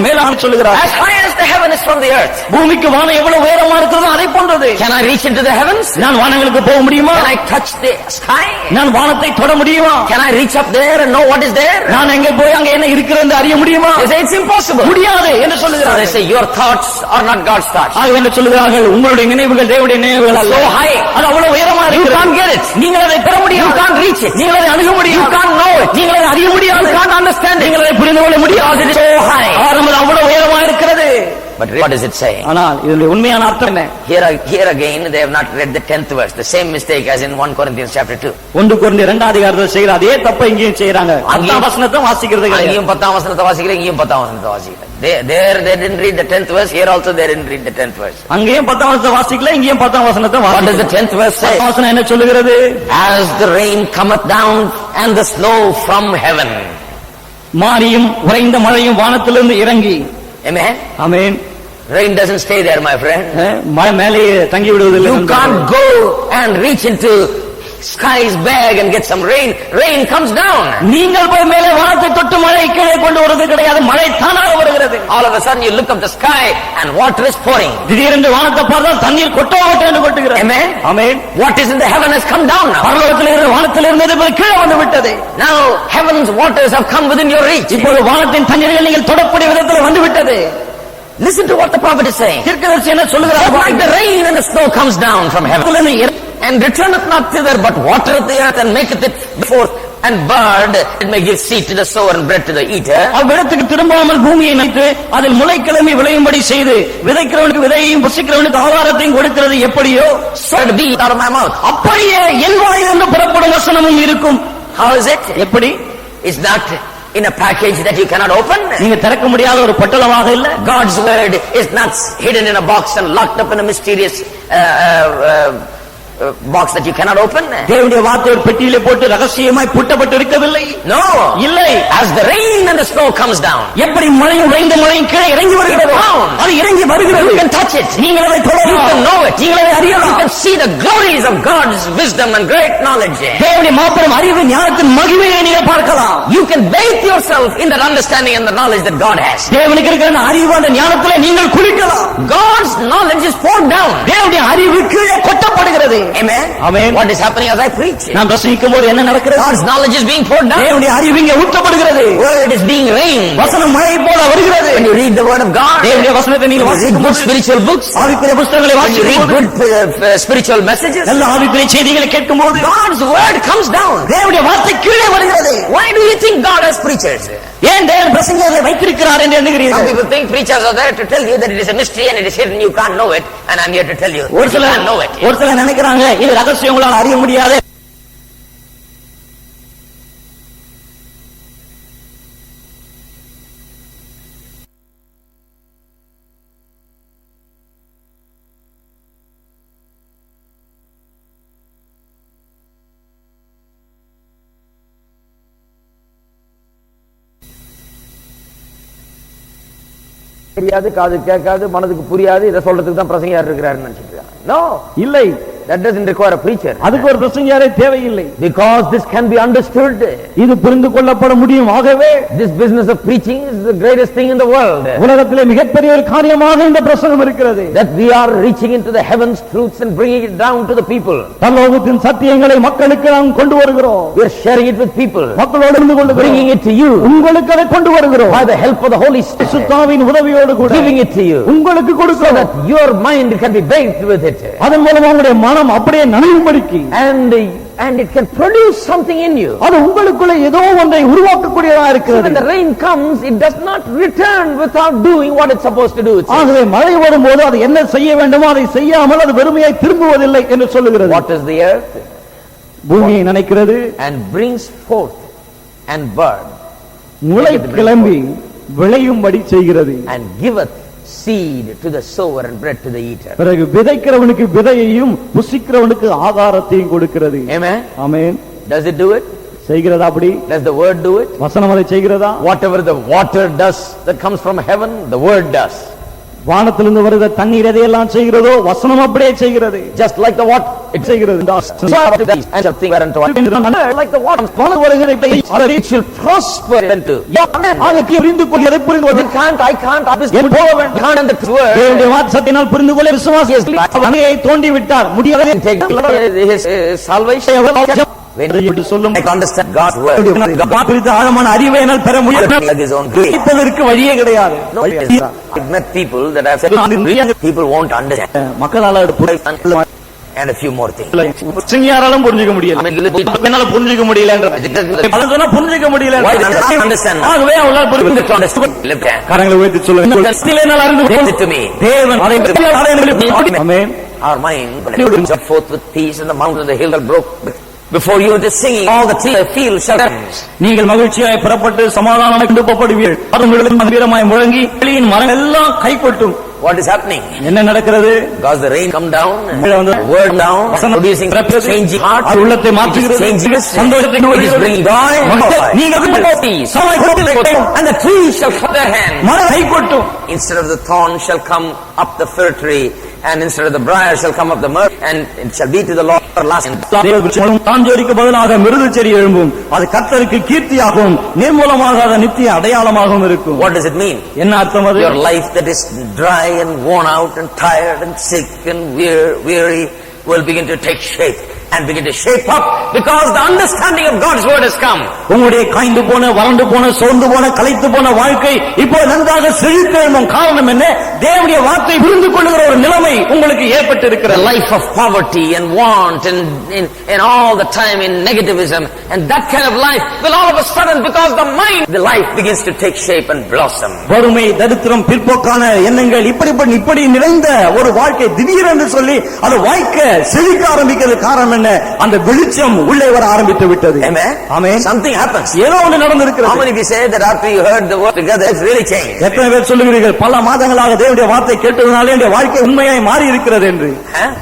மேலான சொல்லுகிறார். As high as the heaven is from the earth. பூமிக்கு வானம் எவ்வளவு உயரமா இருக்கிறதோ அதை போன்றது. Can I reach into the heavens? நான் வானங்களுக்கு போக முடியுமா? Can I touch the sky? நான் வானத்தை தொட முடியுமா? Can I reach up there and know what is there? நான் எங்க போய் அங்க என்ன இருக்கிறது என்று அறிய முடியுமா? They say it's impossible. முடியாது என்று They சொல்லுகிறார்கள். say your thoughts are not God's thoughts. ஆக என்ன சொல்லுகிறார்கள்? உங்களுடைய நினைவுகள் தேவனுடைய நினைவுகள் அல்ல. So high. அது அவ்வளவு உயரமா You இருக்கிறது. can't get it. நீங்கள் அதை பெற You முடியாது. can't reach it. நீங்கள் அதை அணுக You முடியாது. can't know it. நீங்கள் அதை அறிய முடியாது. You can't understand it. நீங்கள் அதை புரிந்து கொள்ள முடியாது. Because it is so high. ஆரம்பம் அவ்வளவு உயரமா இருக்கிறது. But what does it say? ஆனால் இதனுடைய உண்மையான அர்த்தம் என்ன? Here again, they have not read the 10th verse. The same mistake as in 1 Corinthians chapter 2. 1 கொரிந்தியர் 2ஆம் அதிகாரத்தில் செய்கிற அதே தப்பை இங்கேயும் செய்றாங்க. 10ஆம் வசனத்தை வாசிக்கிறது கிடையாது. அங்கேயும் 10ஆம் வசனத்தை வாசிக்கிறேன், இங்கேயும் 10ஆம் வசனத்தை வாசிக்கிறேன். They didn't read the 10th verse. Here also they didn't read the 10th verse. அங்கேயும் 10ஆம் வசனத்தை வாசிக்கல, இங்கேயும் 10ஆம் வசனத்தை What does வாசிக்கல. the 10th verse say? 10ஆம் வசனம் என்ன சொல்லுகிறது? As the rain cometh down and the snow from heaven. மாரியும் உறைந்த மழையும் வானத்திலிருந்து இறங்கி. Amen. Amen. Rain doesn't stay there, my friend. மழை மேலே தங்கி விடுவதில்லை. You can't go and reach into sky's bag and get some rain. Rain comes down. நீங்கள் போய் மேலே வானத்தை தொட்டு மழை கீழே கொண்டு வருவது கிடையாது. மழை தானாக வருகிறது. All of a sudden you look up the sky and water is pouring. திடீரென்று வானத்தை பார்த்தால் தண்ணீர் கொட்டோ என்று கொட்டுகிறது. Amen. Amen. What is in the heaven has come down now. பரலோகத்தில் இருந்து வானத்தில் இருந்தது போய் கீழே வந்து விட்டது. Now heaven's waters have come within your reach. இப்போது வானத்தின் தண்ணீர்கள் நீங்கள் தொடக்கூடிய விதத்தில் வந்து விட்டது. Listen to what the prophet is saying. தீர்க்கதரிசி என்ன சொல்லுகிறார்? Like the rain and the snow comes down from heaven and returneth not thither, but watereth the earth and maketh it forth and bird, it may give seed to the sower and bread to the eater. அவ்விடத்துக்கு திரும்பாமல் பூமியை நனைத்து அதில் முளை கிளம்பி விளையும்படி செய்து விதைக்கிறவனுக்கு விதையையும் புசிக்கிறவனுக்கு ஆகாரத்தையும் கொடுக்கிறது எப்படியோ So it be out of my mouth. அப்படியே என் வாயிலிருந்து புறப்படும் வசனமும் இருக்கும். How is it? எப்படி? It's not in a package that you cannot open. நீங்க திறக்க முடியாத ஒரு பொட்டலமாக இல்ல. God's word is not hidden in a box and locked up in a mysterious box that you cannot open. தேவனுடைய வார்த்தை ஒரு பெட்டியிலே போட்டு ரகசியமாய் பூட்டப்பட்டு இருக்கவில்லை. No. இல்லை. As the rain and the snow comes down. எப்படி மழையும் உறைந்த மழையும் கீழே இறங்கி வருகிறது. அது இறங்கி வருகிறது. You can touch it. நீங்கள் அதை தொடலாம். You can know it. நீங்கள் அதை அறியலாம். You can see the glories of God's wisdom and great knowledge. தேவனுடைய மாபெரும் அறிவு ஞானத்தின் மகிமையை நீங்கள் பார்க்கலாம். You can bathe yourself in that understanding and the knowledge that God has. தேவனுக்கு இருக்கிற அறிவு அந்த ஞானத்திலே நீங்கள் குளிக்கலாம். God's knowledge is poured down. தேவனுடைய அறிவு கீழே கொட்டப்படுகிறது. Amen. Amen. What is happening as I preach? நாம் பிரசங்கிக்கும் போது என்ன நடக்கிறது? God's knowledge is being poured down. தேவனுடைய அறிவு இங்கே ஊற்றப்படுகிறது. Word is being rained. வசனம் மழை போல வருகிறது. When you read the word of God, தேவனுடைய வசனத்தை நீங்கள் you read வாசிக்கும் good போது spiritual books, ஆவிக்குரிய புத்தகங்களை when you read வாசிக்கும் good போது spiritual messages, நல்ல ஆவிக்குரிய செய்திகளை கேட்கும் போது God's word comes down. தேவனுடைய வார்த்தை கீழே வருகிறது. Why do you think God has preachers? ஏன் தேவன் பிரசங்கியரை வைத்திருக்கிறார் என்று Some எண்ணுகிறீர்கள்? people think preachers are there to tell you that it is a mystery and it is hidden, you can't know it, and I'm here to tell you ஒரு you சிலர் can't know it. ஒரு சிலர் நினைக்கிறாங்க இது ரகசியம் உங்களால் அறிய முடியாது. தெரியாது, காது கேட்காது, மனதுக்கு புரியாது, இதை சொல்றதுக்கு தான் பிரசங்கியார் இருக்கிறாருன்னு நினைச்சிட்டு இருக்காங்க. No, இல்லை, that doesn't require a preacher. அதுக்கு ஒரு பிரசங்கியாரே தேவையில்லை. Because this can be understood. இது புரிந்து கொள்ளப்பட முடியும். ஆகவே This business of preaching is the greatest thing in the world. உலகத்திலே மிகப்பெரிய ஒரு காரியமாக இந்த பிரசங்கம் இருக்கிறது. That we are reaching into the heavens truths and bringing it down to the people. பரலோகத்தின் சத்தியங்களை மக்களுக்கு நாம் கொண்டு வருகிறோம். We are sharing it with people. மக்களோடு இருந்து கொண்டு Bringing it to you. உங்களுக்கு அதை கொண்டு வருகிறோம். By the help of the Holy Spirit. சுத்தாவின் உதவியோடு கூட Giving it to you. உங்களுக்கு கொடுக்கிறோம். So that your mind can be bathed with it. அதன் மூலமாக உங்களுடைய மனம் அப்படியே நனையும்படிக்கு And and it can produce something in you. அது உங்களுக்குள்ள ஏதோ ஒன்றை உருவாக்கக்கூடியதா So இருக்கிறது. when the rain comes, it does not return without doing what it's supposed to do. It says. ஆகவே மழை வரும்போது அது என்ன செய்ய வேண்டுமோ அதை செய்யாமல் அது வெறுமையாய் திரும்புவதில்லை என்று சொல்லுகிறது. What is the earth? பூமியை நினைக்கிறது, And brings forth and burn முளை கிளம்பி விளையும்படி செய்கிறது. and giveth seed to the sower and bread to the eater. பிறகு விதைக்கிறவனுக்கு விதையையும் புசிக்கிறவனுக்கு ஆகாரத்தையும் கொடுக்கிறது. Amen. Amen. Does it do it? செய்கிறதா அப்படி? Does the word do it? வசனம் அதை செய்கிறதா? Whatever the water does that comes from heaven, the word does. வானத்திலிருந்து வருகிற தண்ணீர் எதையெல்லாம் செய்கிறதோ வசனம் அப்படியே செய்கிறது. Just like the water, it செய்கிறது. and something whereunto like the water it shall prosper into. புரிந்து கொள், எதை புரிந்து கொள்? I can't and the word. தேவனுடைய வார்த்தையினால் புரிந்து கொள்ள விசுவாசி அணையை தோண்டி விட்டார் முடியாது. Take his salvation. When you சொல்லும் understand God's word, குறித்த ஆழமான அறிவை என்னால் பெற முடியாது. his own grace. இப்பதற்கு வழியே கிடையாது. I've met people that have said people won't understand. மக்களால And a few more things. சிங்கியாராலும் புரிஞ்சுக்க முடியல, என்னால புரிஞ்சுக்க முடியல, புரிஞ்சுக்க முடியல. Why can't I understand? ஆகவே அவளால் புரிந்து கரங்களை உயர்த்தி சொல்லுங்க. To me. தேவன் ஆமென். Our mind shall forth with peace, and the mountain and the hill that broke before you. It is singing, all the fields shall dance. நீங்கள் மகிழ்ச்சியாய் புறப்பட்டு சமாதானமாய் கொண்டு போகப்படுவீர்கள். அதுங்களுக்கு மந்திரமாய் முழங்கி வெளியின் மரம் எல்லாம் கைகொட்டும். What is happening? என்ன நடக்கிறது? Because the rain come down, the word down, producing changing heart, உள்ளத்தை மாற்றுகிறது, சந்தோஷத்தை it is bringing joy. Peace. And the trees shall clap their hands. மரம் கைகொட்டும். Instead of the thorn shall come up the fir tree, and instead of the briar shall come up the myrtle, and it shall be to the Lord everlasting. தாஞ்சோரிக்கு பதிலாக மிருது செடி எழும்பும், அது கர்த்தருக்கு கீர்த்தியாகவும் நிர்மூலமாக நித்திய அடையாளமாகவும் இருக்கும். What does it mean? என்ன அர்த்தம் அது? Your life that is dry and worn out and tired and sick and weary will begin to take shape and begin to shape up, because the understanding of God's word has come. உங்களுடைய காய்ந்து போன, வறண்டு போன, சோர்ந்து போன, களைத்து போன வாழ்க்கை இப்போ நன்றாக செழித்தெழும். காரணம் என்ன? தேவனுடைய வார்த்தை புரிந்து கொள்ளுகிற ஒரு நிலைமை உங்களுக்கு ஏற்பட்டு இருக்கிற. The life of poverty and want and all the time in negativism, and that kind of life will all of a sudden, because the mind, the life begins to take shape and blossom. வறுமை, தரித்திரம், பிற்போக்கான எண்ணங்கள் இப்படி நிறைந்த ஒரு வாழ்க்கை திடீரென்று சொல்லி அது வாய்க்க செழிக்க ஆரம்பிக்கிறது. காரணம் என்ன? அந்த வெளிச்சம் உள்ளே வர ஆரம்பித்து விட்டது. Amen. Amen. Something happens. ஏதோ ஒன்று நடந்திருக்கிறது. How many of you say that after you heard the word together it's really changed? எத்தனை பேர் சொல்லுகிறீர்கள் பல மாதங்களாக தேவனுடைய வார்த்தை கேட்டதனாலே என்னுடைய வாழ்க்கை உண்மையாய் மாறி இருக்கிறது என்று?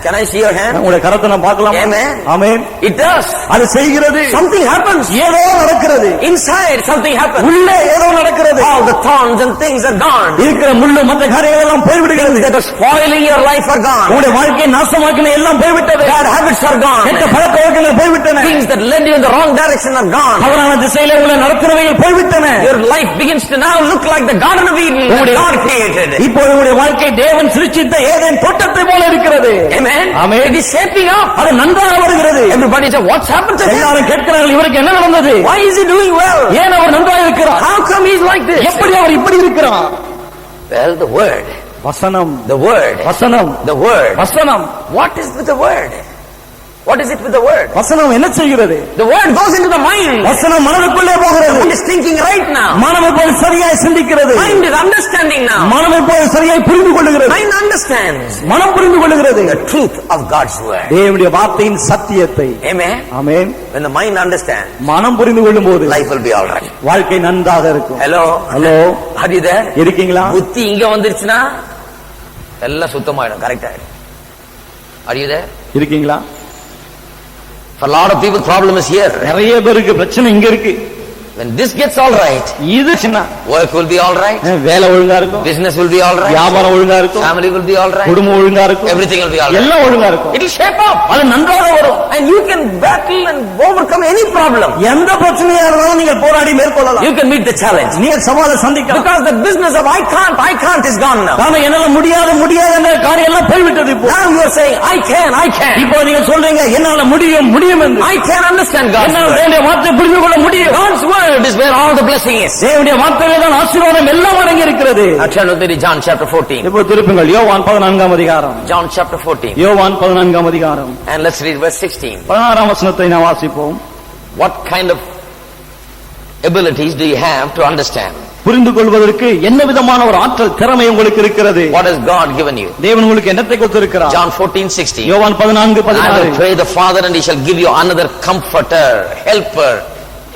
Can I see your hand? உங்களுடைய கரத்தை நான் பார்க்கலாம். Amen. Amen. It does. அது செய்கிறது. Something happens. ஏதோ நடக்கிறது. Inside something happens. உள்ளே ஏதோ நடக்கிறது. All the thorns and things are gone. இருக்கிற முள்ளு மற்ற காரியங்கள் எல்லாம் போய்விடுகிறது. That are spoiling your life are gone. உங்களுடைய வாழ்க்கையை நாசமாக்கின எல்லாம் போய்விட்டது. Bad habits are gone. கெட்ட பழக்கவழக்கங்கள் போய்விட்டன. Things that led you in the wrong direction are gone. தவறான திசையிலே உங்களை நடத்துறவைகள் போய்விட்டன. Your life begins to now look like the Garden of Eden that God created. இப்போ உங்களுடைய வாழ்க்கை தேவன் சிருஷ்டித்த ஏதேன் தோட்டத்தை போல இருக்கிறது. Amen. Amen. It is shaping up. அது நன்றாக வருகிறது. Everybody says, what's happened to him? எல்லாரும் கேட்கிறார்கள், இவருக்கு என்ன நடந்தது? Why is he doing well? ஏன் அவர் நன்றாக இருக்கிறார்? How come he's like this? எப்படி அவர் இப்படி இருக்கிறார்? Well, the word. வசனம். The word. வசனம். The word. வசனம். What is with the word? What is it with the word? வசனம் என்ன செய்கிறது? The word goes into the mind. வசனம் மனதுக்குள்ளே போகிறது. Mind is thinking right now. மனம் இப்போது சரியாய் சிந்திக்கிறது. Mind is understanding now. மனம் இப்போது சரியாய் புரிந்து கொள்ளுகிறது. Mind understands. மனம் புரிந்து கொள்ளுகிறது The truth of God's word. தேவனுடைய வார்த்தையின் சத்தியத்தை. Amen. Amen. When the mind understands, மனம் புரிந்து கொள்ளும்போது life will be all right. வாழ்க்கை நன்றாக இருக்கும். Hello. Hello. Are you there? இருக்கீங்களா? புத்தி இங்க வந்துருச்சுனா எல்லாம் சுத்தமாயிடும், கரெக்ட் ஆயிடும். Are you there? இருக்கீங்களா? For a lot of people problem is here. நிறைய பேருக்கு பிரச்சனை இங்க இருக்கு. When this gets all right, இது சின்ன work will be all right, வேலை ஒழுங்கா இருக்கும், business will be all right, வியாபாரம் ஒழுங்கா இருக்கும், family will be all right, குடும்பம் ஒழுங்கா இருக்கும், everything will be all right, எல்லாம் ஒழுங்கா இருக்கும். it will shape up, அது நன்றாக வரும். and you can battle and overcome any problem. எந்த பிரச்சனையா இருந்தாலும் நீங்கள் போராடி மேற்கொள்ளலாம். You can meet the challenge. நீங்கள் சவாலை சந்திக்கலாம். Because the business of I can't is gone now. நாம என்னால முடியாது என்ற காரியம் எல்லாம் போய்விட்டது. இப்போ Now you are saying I can. இப்போ நீங்க சொல்றீங்க என்னால முடியும் என்று. I can understand God's என்னால word. தேவனுடைய வார்த்தையை புரிந்து கொள்ள முடியும். God's word is where all the blessing is. தேவனுடைய வார்த்தையிலே தான் ஆசீர்வாதம் எல்லாம் அடங்கி இருக்கிறது. Now turn with me to John chapter 14. இப்போ திருப்புங்கள் யோவான் 14ஆம் அதிகாரம். John chapter 14. யோவான் 14ஆம் அதிகாரம். And let's read verse 16. 16ஆம் வசனத்தை நாம் வாசிப்போம். What kind of abilities do you have to understand? புரிந்து கொள்வதற்கு என்ன விதமான ஒரு ஆற்றல் திறமை உங்களுக்கு இருக்கிறது? What has God given you? தேவன் உங்களுக்கு என்னத்தை கொடுத்திருக்கிறார்? John 14:16. யோவான் 14:16. I will pray the Father and he shall give you another comforter, helper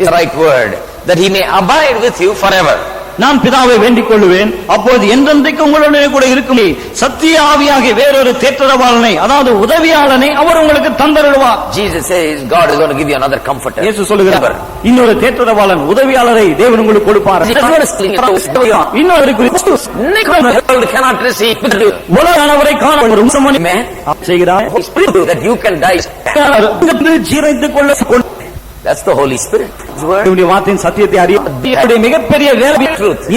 is the right word, that he may abide with you forever. நான் பிதாவை வேண்டிக் கொள்ளுவேன், அப்போது என்றென்றைக்கு உங்களுடனே கூட இருக்கும் சத்திய ஆவியாகிய வேறொரு தேற்றரவாளனை, அதாவது உதவியாளனை அவர் உங்களுக்கு தந்தருள்வார். Jesus says God is going to give you another comforter. இயேசு சொல்லுகிறார், இன்னொரு தேற்றரவாளன் உதவியாளரை தேவன் உங்களுக்கு கொடுப்பார். World cannot receive உலகானவரை காண ஒரு உண்மை செய்கிறார். that you can die. ஜீரணித்துக் கொள்ள That's the Holy Spirit. தேவனுடைய வார்த்தையின் சத்தியத்தை அறிய மிகப்பெரிய வேலை.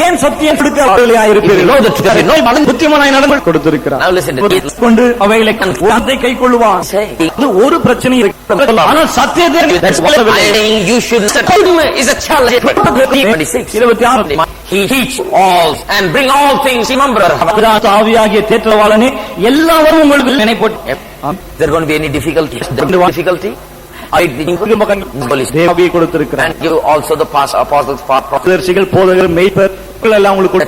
ஏன் சத்தியம் கொடுக்க அவர்களாய் இருப்பீர்கள்? புத்திமானாய் நடந்து கொடுத்திருக்கிறார். Now listen to this. கொண்டு அவைகளை கைக்கொள்ளுவான். அது ஒரு பிரச்சனை இருக்கு, ஆனால் சத்தியத்தை you should is a challenge. 26. He teach all and bring all things. Remember, ஆவியாகிய தேற்றவாளனே எல்லாவரும் உங்களுக்கு நினைப்போட்டு. there going to be any difficulty? தேவியை கொடுத்திருக்கிறார். And you also the apostles, தரிசிகள், போதகர், மேய்ப்பர் எல்லாம் உங்களுக்கு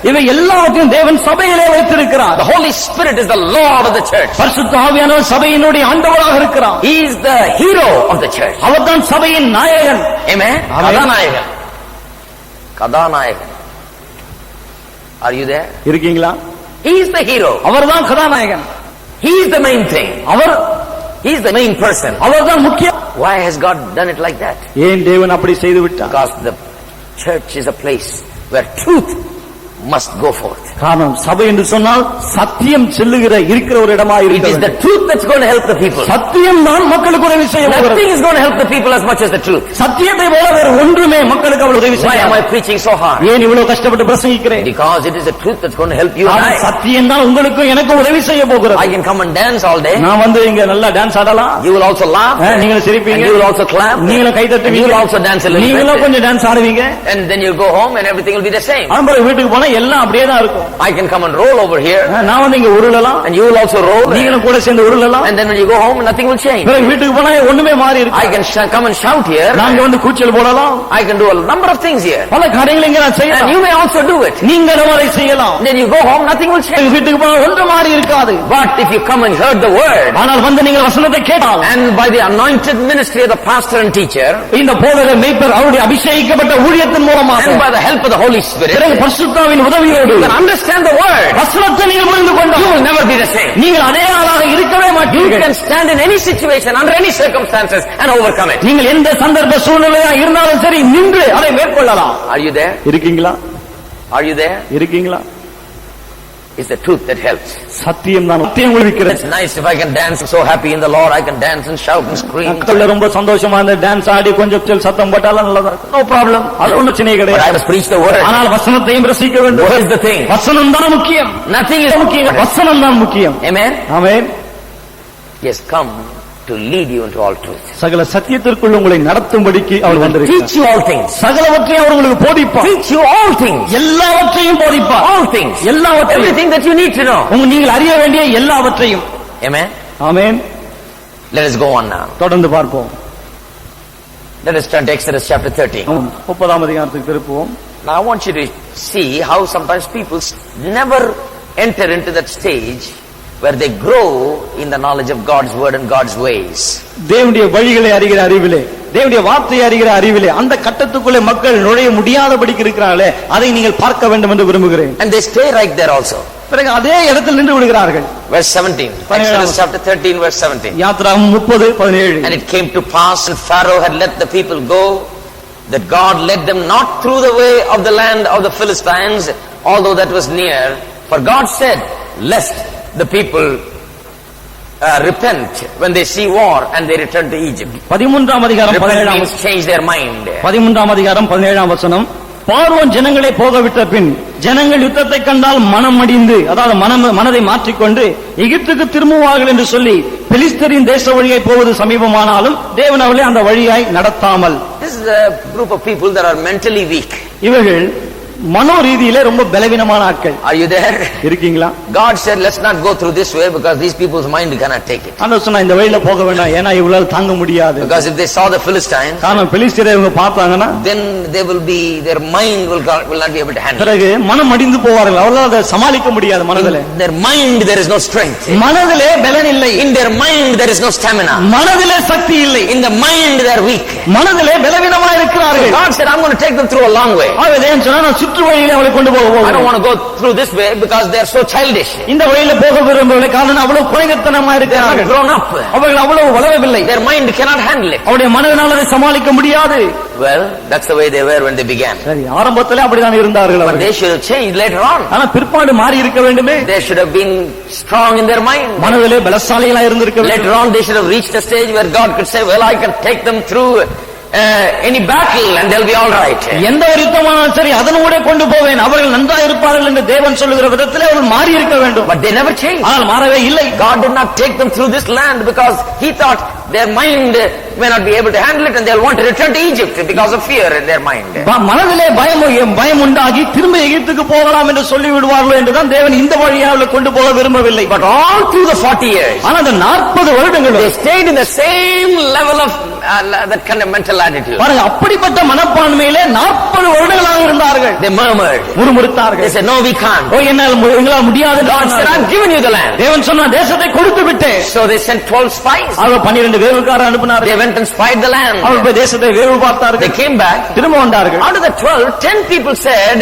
இவை எல்லாவற்றையும் தேவன் சபையிலே வைத்திருக்கிறார். The Holy Spirit is the Lord of the church. பரிசுத்த ஆவியானவர் சபையினுடைய ஆண்டவராக இருக்கிறார். He is the hero of the church. அவர்தான் சபையின் நாயகன். Amen. கதாநாயகன். கதாநாயகன். Are you there? இருக்கீங்களா? He is the hero. அவர்தான் கதாநாயகன். He is the main thing. He is the main person. அவர்தான் முக்கியம். Why has God done it like that? ஏன் தேவன் அப்படி செய்து விட்டார்? Because the church is a place where truth must go forth. காரணம் சபை என்று சொன்னால் சத்தியம் செல்லுகிற இருக்கிற ஒரு இடமாக It is இருக்கிறது. the truth that's going to help the people. சத்தியம் தான் மக்களுக்கு உதவி செய்ய போகிறது. Nothing is going to help the people as much as the truth. சத்தியத்தை போல வேறு ஒன்றுமே மக்களுக்கு அவ்வளவு உதவி Why am செய்யாது. I preaching so hard? ஏன் இவ்வளவு கஷ்டப்பட்டு பிரசங்கிக்கிறேன்? Because it is the truth that's going to help you and I. சத்தியம் தான் உங்களுக்கு எனக்கு உதவி செய்ய போகிறது. I can come and dance all day. நான் வந்து இங்க நல்லா டான்ஸ் ஆடலாம். You will also laugh. நீங்களும் சிரிப்பீங்க. And you will also clap. நீங்களும் கை தட்டுவீங்க. You will also dance a little bit. நீங்களும் கொஞ்சம் dance ஆடுவீங்க. And then you go home and everything will be the same. அப்புறம் வீட்டுக்கு போனா எல்லாம் அப்படியே தான் இருக்கும். I can come and roll over here. நான் வந்து இங்க உருளலாம். And you will also roll. நீங்களும் கூட சேர்ந்து உருளலாம். And then when you go home nothing will change. பிறகு வீட்டுக்கு போனா ஒண்ணுமே மாறி இருக்கு. I can come and shout here. நாங்க வந்து கூச்சல் போடலாம். I can do a number of things here. பல காரியங்களை இங்க நான் செய்யலாம். And you may also do it. நீங்களும் அதை செய்யலாம். Then you go home nothing will change. வீட்டுக்கு போனா ஒன்று மாறி இருக்காது. But if you come and heard the word. ஆனால் வந்து நீங்கள் வசனத்தை கேட்டால். And by the anointed ministry of the pastor and teacher. இந்த போதகர் மேய்ப்பர் அவருடைய அபிஷேகிக்கப்பட்ட ஊழியத்தின் மூலமாக. And by the help of the Holy Spirit. பிறகு பரிசுத்தாவின் உதவியோடு. You can understand the word. வசனத்தை நீங்கள் புரிந்து கொண்டால். You will never be the same. நீங்கள் அதே ஆளாக இருக்கவே மாட்டீர்கள். You can stand in any situation under any circumstances and overcome it. நீங்கள் எந்த சந்தர்ப்ப சூழ்நிலையா இருந்தாலும் சரி நின்று அதை மேற்கொள்ளலாம். Are you there? இருக்கீங்களா? Are you there? இருக்கீங்களா? It's the truth that helps. சத்தியம் தான் சத்தியம் உழைக்கிறது. It's nice if I can dance so happy in the Lord. I can dance and shout and scream. மக்கள் ரொம்ப சந்தோஷமா இந்த டான்ஸ் ஆடி கொஞ்சம் சத்தம் போட்டாலும் நல்லதா இருக்கும். No problem. அது ஒண்ணும் பிரச்சனை But I கிடையாது. must preach the word. ஆனால் வசனத்தையும் ரசிக்க வேண்டும். What is the thing? வசனம் தான் முக்கியம். Nothing is முக்கியம். வசனம் தான் முக்கியம். Amen. Amen. Yes, come to lead you into all truth. சகல சத்தியத்திற்குள் உங்களை நடத்தும்படிக்கு அவர் வந்திருக்கிறார். Teach you all things. சகலவற்றையும் அவர் உங்களுக்கு போதிப்பார். Teach you all things. எல்லாவற்றையும் போதிப்பார். All things. எல்லாவற்றையும். Everything that you need to know. நீங்கள் அறிய வேண்டிய எல்லாவற்றையும். Amen. Amen. Let us go on now. தொடர்ந்து பார்ப்போம். Let us turn to Exodus chapter 13. 30ஆம் அதிகாரத்துக்கு திருப்புவோம். Now I want you to see how sometimes people never enter into that stage where they grow in the knowledge of God's word and God's ways. தேவனுடைய வழிகளை அறிகிற அறிவிலே, தேவனுடைய வார்த்தையை அறிகிற அறிவிலே அந்த கட்டத்துக்குள்ளே மக்கள் நுழைய முடியாதபடிக்கு இருக்கிறார்களே, அதை நீங்கள் பார்க்க வேண்டும் என்று விரும்புகிறேன். And they stay right there also. பிறகு அதே இடத்தில் நின்று விடுகிறார்கள். Verse 17. Exodus chapter 13 verse 17. யாத்ராகமம் 30:17. And it came to pass, and Pharaoh had let the people go, that God led them not through the way of the land of the Philistines, although that was near. For God said, lest the people repent when they see war and they return to Egypt. 13ஆம் அதிகாரம் Repent 17ஆம் means change their mind. 13ஆம் அதிகாரம் 17ஆம் வசனம். பார்வோன் ஜனங்களை போகவிட்ட பின் ஜனங்கள் யுத்தத்தை கண்டால் மனம் அடிந்து, அதாவது மனதை மாற்றிக்கொண்டு எகிப்துக்கு திரும்புவார்கள் என்று சொல்லி பெலிஸ்தரின் தேச வழியை போவது சமீபமானாலும் தேவன் அவளை அந்த வழியாய் நடத்தாமல். This is a group of people that are mentally weak. இவர்கள் மனோ ரீதியிலே ரொம்ப பலவீனமான ஆட்கள். Are you there? இருக்கீங்களா? God said, let's not go through this way because these people's mind cannot take it. ஆண்டவர் சொன்னா இந்த வழியில போக வேண்டாம், ஏன்னா இவங்களால தாங்க முடியாது. Because if they saw the Philistines, காரணம் பெலிஸ்தரை இவங்க பார்த்தாங்கன்னா then they will be, their mind will not be able to handle it. பிறகு மனம் அடிந்து போவார்கள், அவர்களால் அதை சமாளிக்க முடியாது. மனதிலே In their mind there is no strength. மனதிலே பலன் இல்லை. In their mind there is no stamina. மனதிலே சக்தி இல்லை. In the mind they are weak. மனதிலே பலவீனமா இருக்கிறார்கள். God said, I'm going to take them through a long way. ஆகவே தேவன் சொன்னா நான் சுற்று வழியிலே அவளை கொண்டு போக I don't போகிறேன். want to go through this way because they are so childish. இந்த வழியில போக விரும்பவில்லை, காரணம் அவ்வளவு குறைகத்தனமா They are not இருக்கிறார்கள். grown up. அவர்கள் அவ்வளவு வளரவில்லை. Their mind cannot handle it. அவருடைய மனதினால் அதை சமாளிக்க முடியாது. Well, that's the way they were when they began. சரி, ஆரம்பத்திலே அப்படிதான் இருந்தார்கள் But அவர்கள். they should have changed later on. ஆனா பிற்பாடு மாறி இருக்க வேண்டுமே. They should have been strong in their mind. மனதிலே பலசாலிகளா இருந்திருக்க வேண்டும். Later on they should have reached a stage where God could say, well, I can take them through any battle and they'll be all right. எந்த ஒரு யுத்தமானாலும் சரி அதனோட கொண்டு போவேன், அவர்கள் நன்றா இருப்பார்கள் என்று தேவன் சொல்லுகிற விதத்திலே அவர்கள் மாறி இருக்க வேண்டும். But they never changed. ஆனால் மாறவே இல்லை. God did not take them through this land because he thought their mind may not be able to handle it and they'll want to return to Egypt because of fear in their mind. மனதிலே பயம் உண்டாகி திரும்ப எகிப்துக்கு போகலாம் என்று சொல்லி விடுவார்கள் என்றுதான் தேவன் இந்த வழியாக அவர்களை கொண்டு போக விரும்பவில்லை. But all through the 40 years, ஆனால் அந்த 40 வருடங்கள் they stayed in the same level of that kind of mental attitude. பாருங்க, அப்படிப்பட்ட மனப்பான்மையிலே 40 வருடங்களாக இருந்தார்கள். They murmured. முறுமுறுத்தார்கள். They said, no, we can't. எங்களால் முடியாது. God said, I've given you the land. தேவன் சொன்ன தேசத்தை கொடுத்து விட்டேன். So they sent 12 spies. அவங்க 12 வேவுக்காரர் அனுப்பினார்கள். They went and spied the land. அவர்கள் தேசத்தை வேவு பார்த்தார்கள். They came back. திரும்ப வந்தார்கள். Out of the 12, 10 people said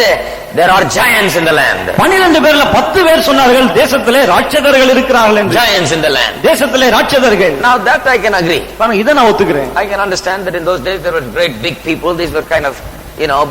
there are giants in the land. 12 பேர்ல 10 பேர் சொன்னார்கள் தேசத்திலே ராட்சதர்கள் இருக்கிறார்கள் என்று. Giants in the land. தேசத்திலே ராட்சதர்கள். Now that I can agree. இதை நான் ஒத்துக்கிறேன். I can understand that in those days there were great big people. These were kind of,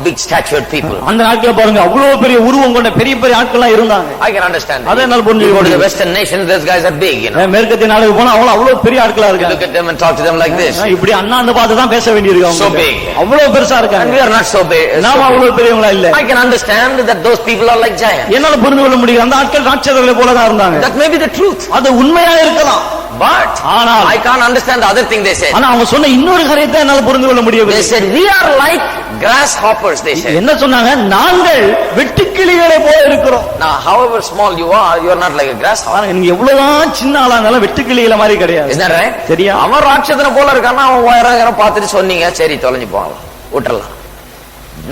big statured people. அந்த நாட்கள பாருங்க அவ்வளவு பெரிய உருவம் கொண்ட பெரிய பெரிய ஆட்களா இருந்தாங்க. I can understand. அதை என்னால புரிஞ்சுக்க Go to முடியும். the western nations, those guys are big, மேற்கத்திய நாடுக்கு போனா அவ்வளவு பெரிய ஆட்களா You இருக்காங்க. look at them and talk to them like this. இப்படி அண்ணாந்து பார்த்து தான் பேச வேண்டியிருக்கு அவங்க. So big. அவ்வளவு பெருசா And இருக்காங்க. we are not so big. நாம அவ்வளவு பெரியவங்களா இல்ல. I can understand that those people are like giants. என்னால புரிந்து கொள்ள முடியும், அந்த ஆட்கள் ராட்சதர்களை போல தான் இருந்தாங்க. That may be the truth. அது உண்மையா இருக்கலாம். But ஆனால் I can't understand the other thing they said. ஆனா அவங்க சொன்ன இன்னொரு காரியத்தை என்னால புரிந்து கொள்ள They முடியவில்லை. said, we are like grasshoppers, they said. என்ன சொன்னாங்க? நாங்கள் வெட்டுக்கிளிகளை போல இருக்கிறோம். Now, however small you are not like a grasshopper. ஆனா நீங்க எவ்வளவுதான் சின்ன ஆளா இருந்தாலும் வெட்டுக்கிளிகளை மாதிரி கிடையாது. Is that right? சரியா? அவன் ராட்சதனை போல இருக்கானா, அவன் உயரம் பார்த்துட்டு சொன்னீங்க, சரி தொலைஞ்சு போகலாம், விட்டுறலாம்.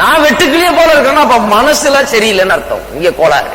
நான் வெட்டுக்கிளியே போல இருக்கேன்னா அப்ப மனசுல சரியில்லைன்னு அர்த்தம். இங்க கோளாறு.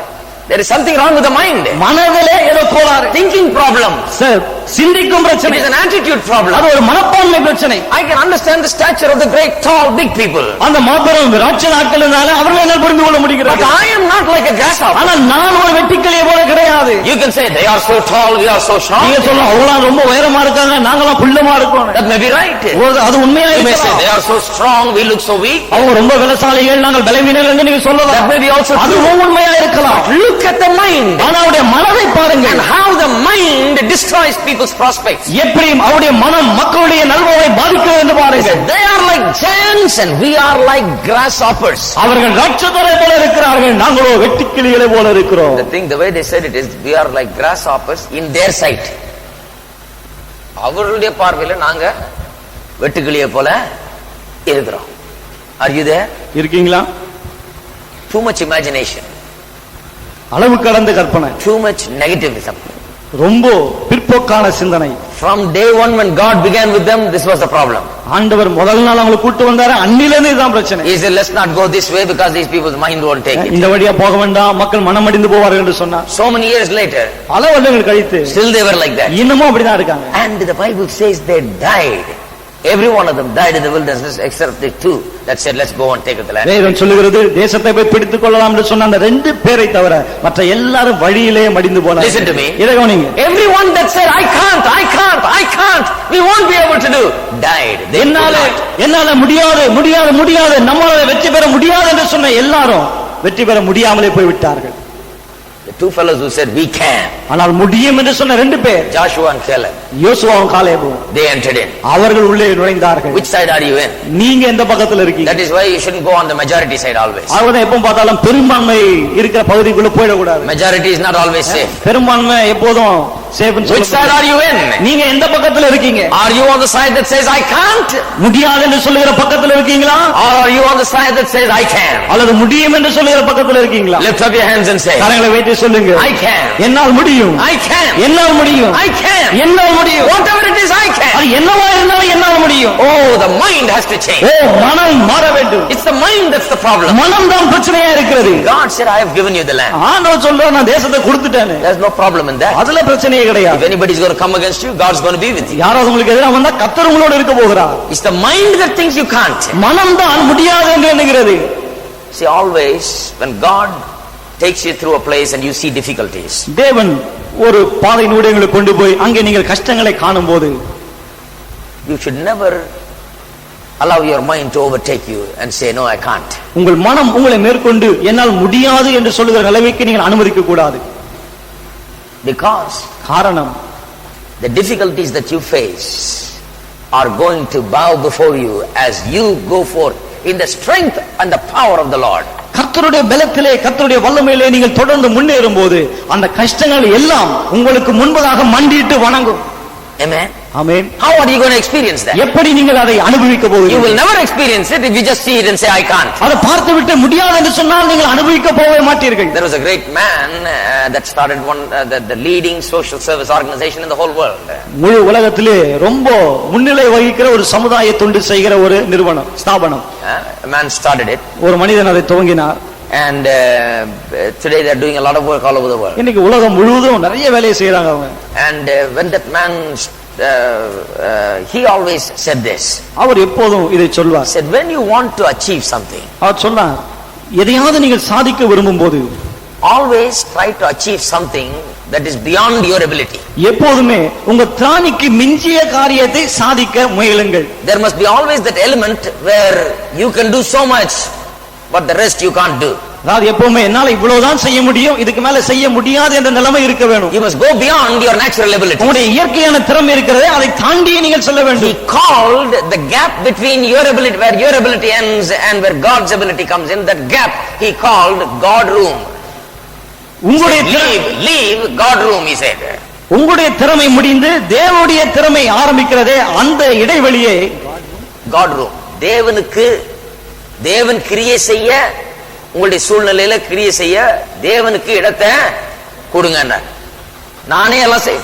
There is something wrong with the mind. மனதிலே ஏதோ கோளாறு. Thinking problem. சார், சிந்திக்கும் It பிரச்சனை. is an attitude problem. அது ஒரு மனப்பான்மை பிரச்சனை. I can understand the stature of the great, tall, big people. அந்த மாபெரும் ராட்சத ஆட்கள்னால அவர்களை என்னால் புரிந்து கொள்ள But முடிகிறது. I am not like a grasshopper. ஆனா நான் ஒரு வெட்டுக்கிளியை போல கிடையாது. You can say they are so tall, we are so short. நீங்க சொல்லலாம் அவங்களாம் ரொம்ப உயரமா இருக்காங்க, நாங்களாம் குள்ளமா இருக்கோம். That may be right. அது உண்மையா You may say இருக்கலாம். they are so strong, we look so weak. அவங்க ரொம்ப பலசாலிகள், நாங்கள் பலவீனர்கள் என்று நீங்க That சொல்லலாம். may be also true. அதுவும் உண்மையா இருக்கலாம். Look at the mind ஆனா அவருடைய மனதை பாருங்க. and how the mind destroys people's prospects. எப்படி அவருடைய மனம் மக்களுடைய நல்வாழ்வை பாதிக்கிறது என்று பாருங்க. They are like giants and we are like grasshoppers. அவர்கள் ராட்சதரை போல இருக்கிறார்கள், நாங்களோ வெட்டுக்கிளிகளை போல இருக்கிறோம். The way they said it is, we are like grasshoppers in their sight. அவர்களுடைய பார்வையில நாங்க வெட்டுக்கிளியை போல இருக்கிறோம். Are you there? இருக்கீங்களா? Too much imagination. அளவு கடந்த கற்பனை, Too much negativism. ரொம்ப பிற்போக்கான சிந்தனை. From day one when God began with them, this was the problem. ஆண்டவர் முதல் நாள் அவங்களை கூட்டு வந்தாரு, அன்னிலிருந்து இதுதான் பிரச்சனை. He said, let's not go this way because these people's mind won't take it. இந்த வழியா போக வேண்டாம், மக்கள் மனமடிந்து போவார்கள் என்று சொன்னார். So many years later, பல வருடங்கள் கழித்து still they were like that. இன்னமும் அப்படிதான் இருக்காங்க. And the Bible says they died. Every one of them died in the wilderness except the two that said, let's go and take the land. வேதம் சொல்லுகிறது தேசத்தை போய் பிடித்துக் கொள்ளலாம் என்று சொன்ன அந்த 2 பேரை தவிர மற்ற எல்லாரும் வழியிலே மடிந்து போனார்கள். Listen to me. இதை கவனிங்க. Everyone that said, I can't, we won't be able to do, died. They என்னால முடியாது, நம்மால வெற்றி பெற முடியாது என்று சொன்ன எல்லாரும் வெற்றி பெற முடியாமலே போய் விட்டார்கள். The two fellows who said, we can. ஆனால் முடியும் என்று சொன்ன ரெண்டு பேர், Joshua and Caleb. யோசுவாவும் காலேபும், They entered in. அவர்கள் உள்ளே நுழைந்தார்கள். Which side are you in? நீங்க எந்த பக்கத்துல இருக்கீங்க? That is why you shouldn't go on the majority side always. அவர்தான் எப்பவும் பார்த்தாலும் பெரும்பான்மை இருக்கிற பகுதிக்குள்ள போயிடக்கூடாது. Majority is not always safe. பெரும்பான்மை எப்போதும் சேஃப்னு Which side are you in? நீங்க எந்த பக்கத்துல இருக்கீங்க? Are you on the side that says I can't? முடியாது என்று சொல்லுகிற பக்கத்துல இருக்கீங்களா? Or are you on the side that says I can? அல்லது முடியும் என்று சொல்லுகிற பக்கத்துல இருக்கீங்களா? Lift up your hands and say, கரங்களை வைத்து சொல்லுங்க, I can. என்னால் முடியும். I can. என்னால் முடியும். I can. என்னால் முடியும். Whatever it is, I can. அது என்னவா இருந்தாலும் என்னால் முடியும். Oh, the mind has to change. மனம் மாற வேண்டும். It's the mind that's the problem. மனம் தான் பிரச்சனையா இருக்கிறது. God said, I have given you the land. ஆண்டவர் சொல்றார், நான் தேசத்தை கொடுத்துட்டேன். There's no problem in that. அதுல பிரச்சனையே கிடையாது. If anybody is going to come against you, God's going to be with you. யாராவது உங்களுக்கு எதிராக வந்தா கர்த்தர் உங்களோடு இருக்க போகிறார். It's the mind that thinks you can't. மனம் தான் முடியாது என்று எண்ணுகிறது. See, always when God takes you through a place and you see difficulties, தேவன் ஒரு பாதையினூடே உங்களை கொண்டு போய் அங்கே நீங்கள் கஷ்டங்களை காணும்போது, you should never allow your mind to overtake you and say, no, I can't. உங்கள் மனம் உங்களை மேற்கொண்டு என்னால் முடியாது என்று சொல்லுகிற நிலைமைக்கு நீங்கள் அனுமதிக்க கூடாது. Because காரணம், the difficulties that you face are going to bow before you as you go forth in the strength and the power of the Lord. கர்த்தருடைய பலத்திலே, கர்த்தருடைய வல்லமையிலே நீங்கள் தொடர்ந்து முன்னேறும் போது அந்த கஷ்டங்கள் எல்லாம் உங்களுக்கு முன்பதாக மண்டிட்டு வணங்கும். Amen. Amen. How are you going to experience that? எப்படி நீங்கள் அதை அனுபவிக்க You போவீர்கள்? will never experience it if you just see it and say, I can't. அதை பார்த்து விட்டு முடியாது என்று சொன்னால் நீங்கள் அனுபவிக்க போகவே மாட்டீர்கள். There was a great man that started the leading social service organization in the whole world. முழு உலகத்திலே ரொம்ப முன்னிலை வகிக்கிற ஒரு சமுதாய தொண்டு செய்கிற ஒரு நிறுவனம், ஸ்தாபனம். A man started it. ஒரு மனிதன் அதை துவங்கினார். And today they are doing a lot of work all over the world. இன்னைக்கு உலகம் முழுவதும் நிறைய வேலையை செய்றாங்க அவங்க. And when that man he always said this. அவர் எப்போதும் இதை சொல்வார். Said, when you want to achieve something, அவர் சொன்னார், எதையாவது நீங்கள் சாதிக்க விரும்பும் போது always try to achieve something that is beyond your ability. எப்போதுமே உங்க திராணிக்கு மிஞ்சிய காரியத்தை சாதிக்க முயலுங்கள். There must be always that element where you can do so much but the rest you can't do. அதாவது எப்பவுமே என்னால இவ்வளவுதான் செய்ய முடியும், இதுக்கு மேல செய்ய முடியாது என்ற நிலைமை இருக்க வேண்டும். You must go beyond your natural ability. உங்களுடைய இயற்கையான திறமை இருக்கிறதே, அதை தாண்டி நீங்கள் செல்ல வேண்டும். He called the gap between your ability, where your ability ends and where God's ability comes in, that gap he called God room. உங்களுடைய Leave God room, he said. உங்களுடைய திறமை முடிந்து தேவனுடைய திறமை ஆரம்பிக்கிறதே அந்த இடைவெளியை God room. தேவன் கிரியை செய்ய, உங்களுடைய சூழ்நிலையில கிரியை செய்ய தேவனுக்கு இடத்தை கொடுங்க. நானே எல்லாம் செய்.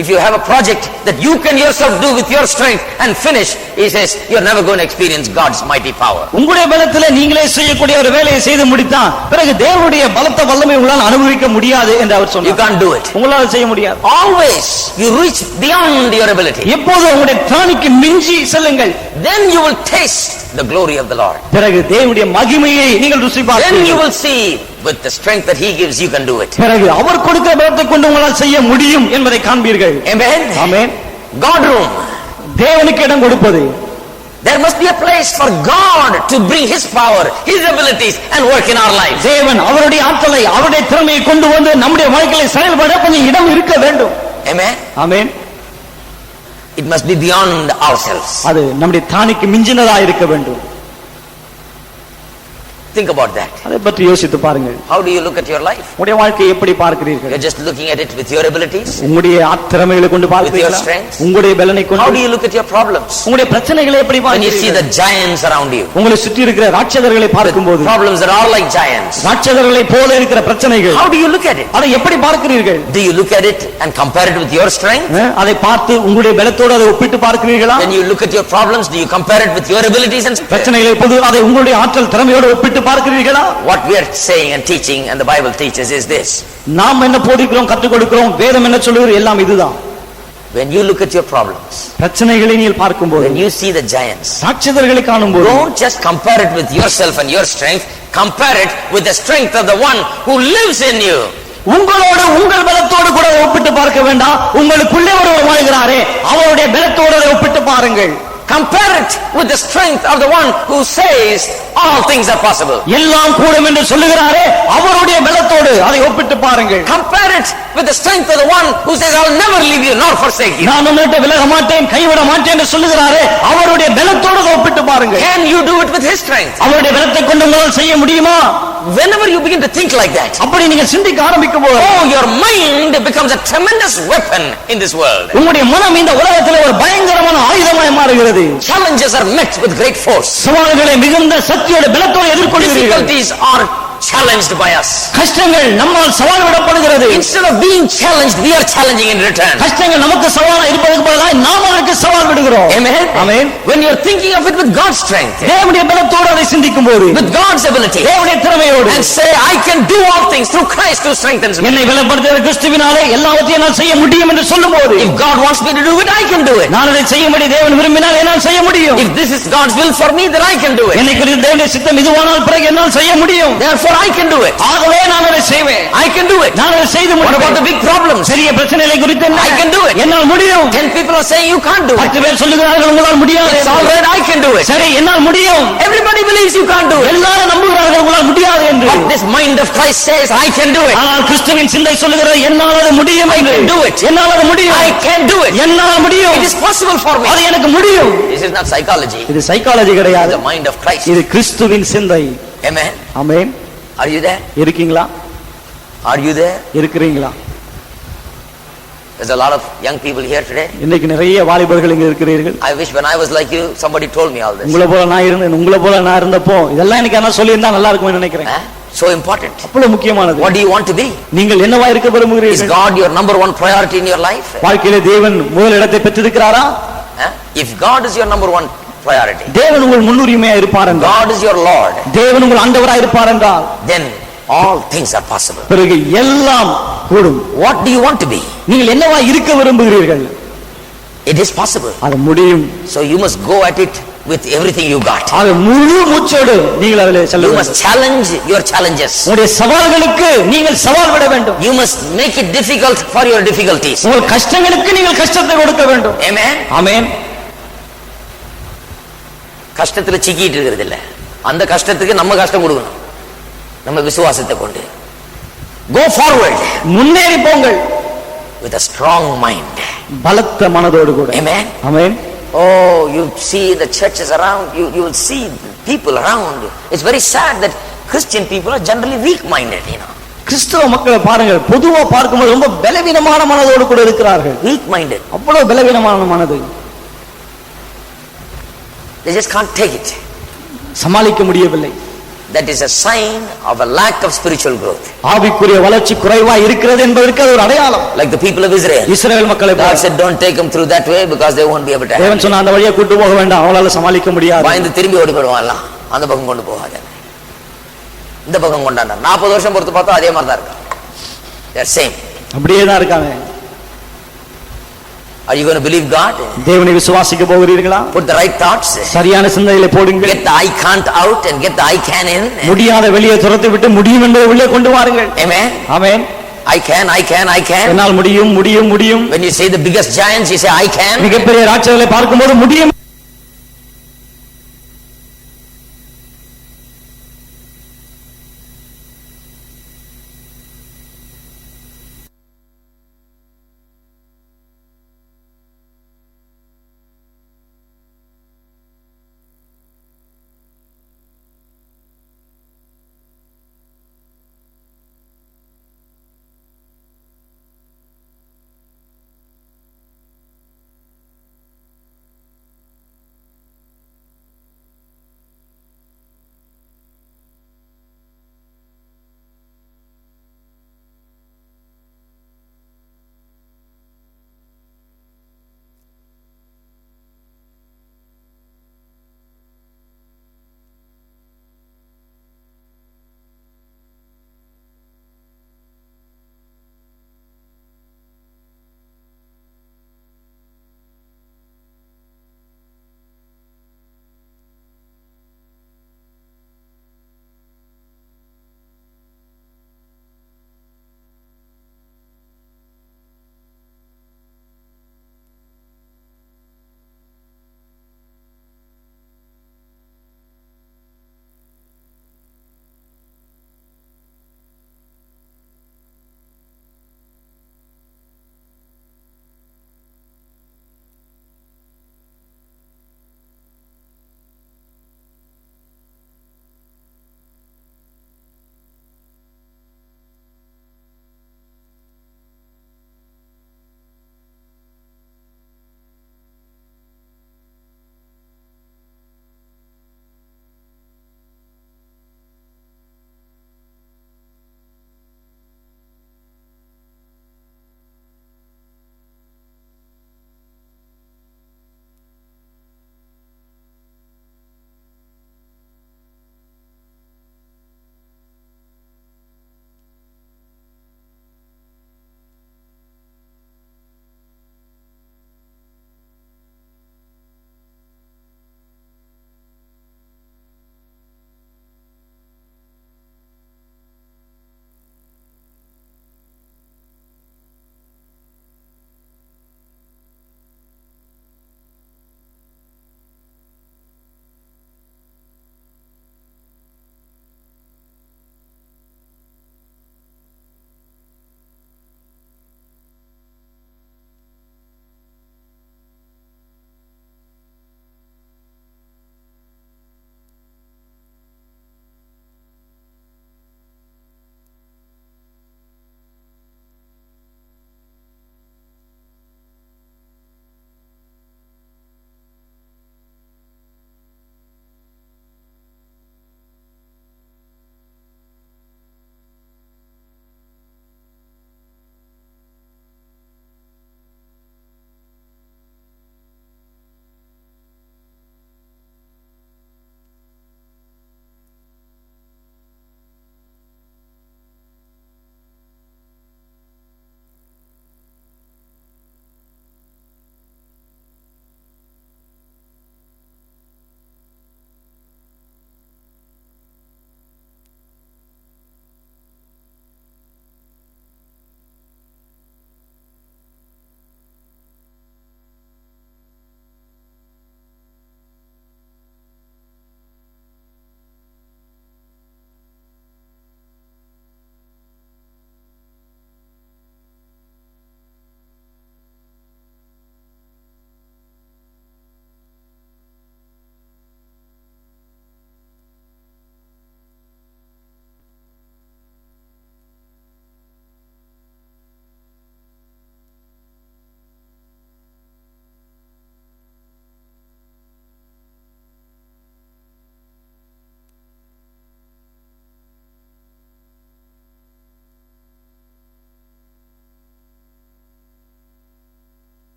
If you have a project that you can yourself do with your strength and finish, he says, you're never going to experience God's mighty power. உங்களுடைய பலத்திலே நீங்களே செய்யக்கூடிய ஒரு வேலையை செய்து முடித்தா பிறகு தேவனுடைய பலத்த வல்லமை உங்களால் அனுபவிக்க முடியாது என்று அவர் சொன்னார். You can't do it. உங்களால் செய்ய முடியாது. Always you reach beyond your ability. எப்போது உங்களுடைய திராணிக்கு மிஞ்சி செல்லுங்கள். Then you will taste the glory of the Lord. பிறகு தேவனுடைய மகிமையை நீங்கள் ருசி பார்ப்பீர்கள். Then you will see with the strength that he gives you can do it. பிறகு அவர் கொடுக்கிற பலத்தை கொண்டு உங்களால் செய்ய முடியும் என்பதை காண்பீர்கள். Amen. ஆமென். God room. தேவனுக்கு இடம் கொடுப்பது. There must be a place for God to bring his power, his abilities and work in our lives. தேவன் அவருடைய ஆற்றலை, அவருடைய திறமையை கொண்டு வந்து நம்முடைய வாழ்க்கையில செயல்பட கொஞ்சம் இடம் இருக்க வேண்டும். Amen. Amen. It must be beyond ourselves. அது நம்முடைய தானிக்கு மிஞ்சினதா இருக்க வேண்டும். Think about that. அதை பற்றி யோசித்து பாருங்கள். How do you look at your life? உங்களுடைய வாழ்க்கையை எப்படி பார்க்கிறீர்கள்? You're just looking at it with your abilities? உங்களுடைய திறமைகளை கொண்டு பார்க்கிறீர்களா? உங்களுடைய பலனை கொண்டு? How do you look at your problems? உங்களுடைய பிரச்சனைகளை எப்படி When you பார்க்கிறீர்கள்? see the giants around you. உங்களை சுற்றி இருக்கிற ராட்சதர்களை பார்க்கும்போது, Problems that are like giants. ராட்சதர்களை போல இருக்கிற பிரச்சனைகள், How do you look at it? அதை எப்படி பார்க்கிறீர்கள்? Do you look at it and compare it with your strength? அதை பார்த்து உங்களுடைய பலத்தோடு அதை ஒப்பிட்டு பார்க்கிறீர்களா? When you look at your problems, do you compare it with your abilities and பிரச்சனைகளை போது அதை உங்களுடைய ஆற்றல் திறமையோடு ஒப்பிட்டு பார்க்கிறீர்களா? What we are saying and teaching and the Bible teaches is this. நாம் என்ன போதிக்கிறோம், கற்றுக் கொடுக்கிறோம், வேதம் என்ன சொல்லுகிறது, எல்லாம் இதுதான். When you look at your problems, பிரச்சனைகளை நீ பார்க்கும்போது, when you see the giants, ராட்சதர்களை காணும்போது, don't just compare it with yourself and your strength, compare it with the strength of the one who lives in you. உங்களோடு உங்கள் பலத்தோடு கூட ஒப்பிட்டு பார்க்க வேண்டாம். உங்களுக்குள்ளே ஒருவர் வாழ்கிறாரே, அவருடைய பலத்தோடு ஒப்பிட்டு பாருங்கள். Compare it with the strength of the one who says, all things are possible. எல்லாம் கூடும் என்று சொல்லுகிறாரே அவருடைய பலத்தோடு அதை ஒப்பிட்டு பாருங்கள். Compare it with the strength of the one who says, I will never leave you nor forsake you. நான் உன்னை விட்டு விலக மாட்டேன் கைவிட மாட்டேன் என்று சொல்லுகிறாரே அவருடைய பலத்தோடு அதை ஒப்பிட்டு பாருங்கள். Can you do it with his strength? அவருடைய பலத்தை கொண்டு உங்களால் செய்ய முடியுமா? Whenever you begin to think like that, அப்படி நீங்க சிந்திக்க ஆரம்பிக்கும் போது oh, your mind becomes a tremendous weapon in this world. உங்களுடைய மனம் இந்த உலகத்தில் ஒரு பயங்கரமான ஆயுதமாய் மாறுகிறது. Challenges are met with great force. சவால்களை மிகுந்த சக்தியோட பலத்தோடு எதிர்கொள்கிறீர்கள். Difficulties are challenged by us. கஷ்டங்கள் நம்மால் சவால் விடப்படுகிறது. Instead of being challenged, we are challenging in return. கஷ்டங்கள் நமக்கு சவாலா இருப்பதற்கு பதிலாக நாம் அதற்கு சவால் விடுகிறோம். Amen. Amen. When you are thinking of it with God's strength, தேவனுடைய பலத்தோடு அதை சிந்திக்கும் போது with God's ability, தேவனுடைய திறமையோடு and say, I can do all things through Christ who strengthens me. என்னை பலப்படுத்துகிற கிறிஸ்துவினாலே எல்லாவற்றையும் நான் செய்ய முடியும் என்று சொல்லும்போது If God wants me to do it, I can do it. நான் அதை செய்யும்படி தேவன் விரும்பினால் என்னால் செய்ய முடியும். If this is God's will for me, then I can do it. என்னை குறித்து தேவனுடைய சித்தம் இதுவானால் பிறகு என்னால் செய்ய முடியும். Therefore, I can do it. ஆகவே நான் அதை செய்வேன். I can do it. நான் அதை செய்து What about the முடிப்பேன். big problems? பெரிய பிரச்சனைகளை குறித்து என்ன? I can do it. என்னால் முடியும். 10 people are saying you can't do it. 10 பேர் சொல்லுகிறார்கள் உங்களால் முடியாது. It's all right, I can do it. சரி என்னால் முடியும். Everybody believes you can't do it. எல்லாரும் நம்புகிறார்கள் உங்களால் முடியாது என்று. But this mind of Christ says, I can do it. ஆனால் கிறிஸ்துவின் சிந்தை சொல்லுகிறது என்னால் அது முடியும் என்று. I can do it. என்னால் அது முடியும். I can do it. என்னால் முடியும். It is possible for me. அது எனக்கு முடியும். This is not psychology. இது சைக்காலஜி கிடையாது. The mind of Christ. இது கிறிஸ்துவின் சிந்தை. Amen. Amen. Are you there? இருக்கீங்களா? Are you there? இருக்கிறீங்களா? There's a lot of young people here today. இன்னைக்கு நிறைய வாலிபர்கள் இங்க இருக்கிறீர்கள். I wish when I was like you, somebody told me all this. உங்களை போல நான் இருந்தேன். உங்களை போல நான் இருந்தப்போ இதெல்லாம் எனக்கு என்ன சொல்லியிருந்தா நல்லா இருக்கும்னு நினைக்கிறேன். So important. அவ்வளவு முக்கியமானது. What do you want to be? நீங்கள் என்னவா இருக்க Is விரும்புகிறீர்கள்? God your number one priority in your life? வாழ்க்கையில தேவன் முதல் இடத்தை பெற்றிருக்கிறாரா? If God is your number one priority, தேவன் உங்கள் முன்னுரிமையா இருப்பார் என்றால், God is your Lord, தேவன் உங்கள் ஆண்டவரா இருப்பார் என்றால், then all things are possible. பிறகு எல்லாம் கூடும். What do you want to be? நீங்கள் என்னவா இருக்க விரும்புகிறீர்கள்? It is possible. அது முடியும். So you must go at it with everything you got. அது முழு மூச்சோடு நீங்கள் அதில் செல்ல You வேண்டும். must challenge your challenges. உங்களுடைய சவால்களுக்கு நீங்கள் சவால் விட வேண்டும். You must make it difficult for your difficulties. உங்கள் கஷ்டங்களுக்கு நீங்கள் கஷ்டத்தை கொடுக்க வேண்டும். Amen. ஆமென். கஷ்டத்துல சிக்கிட்டு இருக்கிறது இல்ல, அந்த கஷ்டத்துக்கு நம்ம கஷ்டம் கொடுக்கணும், நம்ம விசுவாசத்தை கொண்டு. Go forward முன்னேறி போங்கள் with a strong mind. பலத்த மனதோடு கூட. Amen. Amen. Oh, you see the churches around, you will see people around. It's very sad that Christian people are generally weak minded, you know. கிறிஸ்தவ மக்களை பாருங்கள், பொதுவா பார்க்கும்போது ரொம்ப பலவீனமான மனதோடு கூட இருக்கிறார்கள். Weak minded. அவ்வளவு பலவீனமான மனது. They just can't take it. சமாளிக்க முடியவில்லை. That is a sign of a lack of spiritual growth. ஆவிக்குரிய வளர்ச்சி குறைவா இருக்கிறது என்பதற்கு அது ஒரு அடையாளம். Like the people of Israel. இஸ்ரவேல் மக்களை God said, don't take them through that way because they won't be able to handle தேவன் it. சொன்ன அந்த வழியை கூட்டு போக வேண்டாம், அவங்களால சமாளிக்க முடியாது. பயந்து திரும்பி ஓடி போடுவாங்கலாம், அந்த பக்கம் கொண்டு போகாத, இந்த பக்கம் கொண்டாண்டா. 40 வருஷம் பொறுத்து பார்த்தா அதே மாதிரி தான் இருக்கா. They are same. அப்படியே தான் இருக்காங்க. Are you going to believe God? தேவனை விசுவாசிக்க போகிறீர்களா? Put the right thoughts. சரியான சிந்தனையில போடுங்கள். Get the I can't out and get the I can in. முடியாத வெளியே துரத்தி விட்டு முடியும் என்பதை உள்ளே கொண்டு வாருங்கள். Amen. ஆமென். I can. என்னால் முடியும் முடியும் முடியும். When you say the biggest giants, you say I can. மிகப்பெரிய ராட்சதங்களை பார்க்கும்போது முடியும்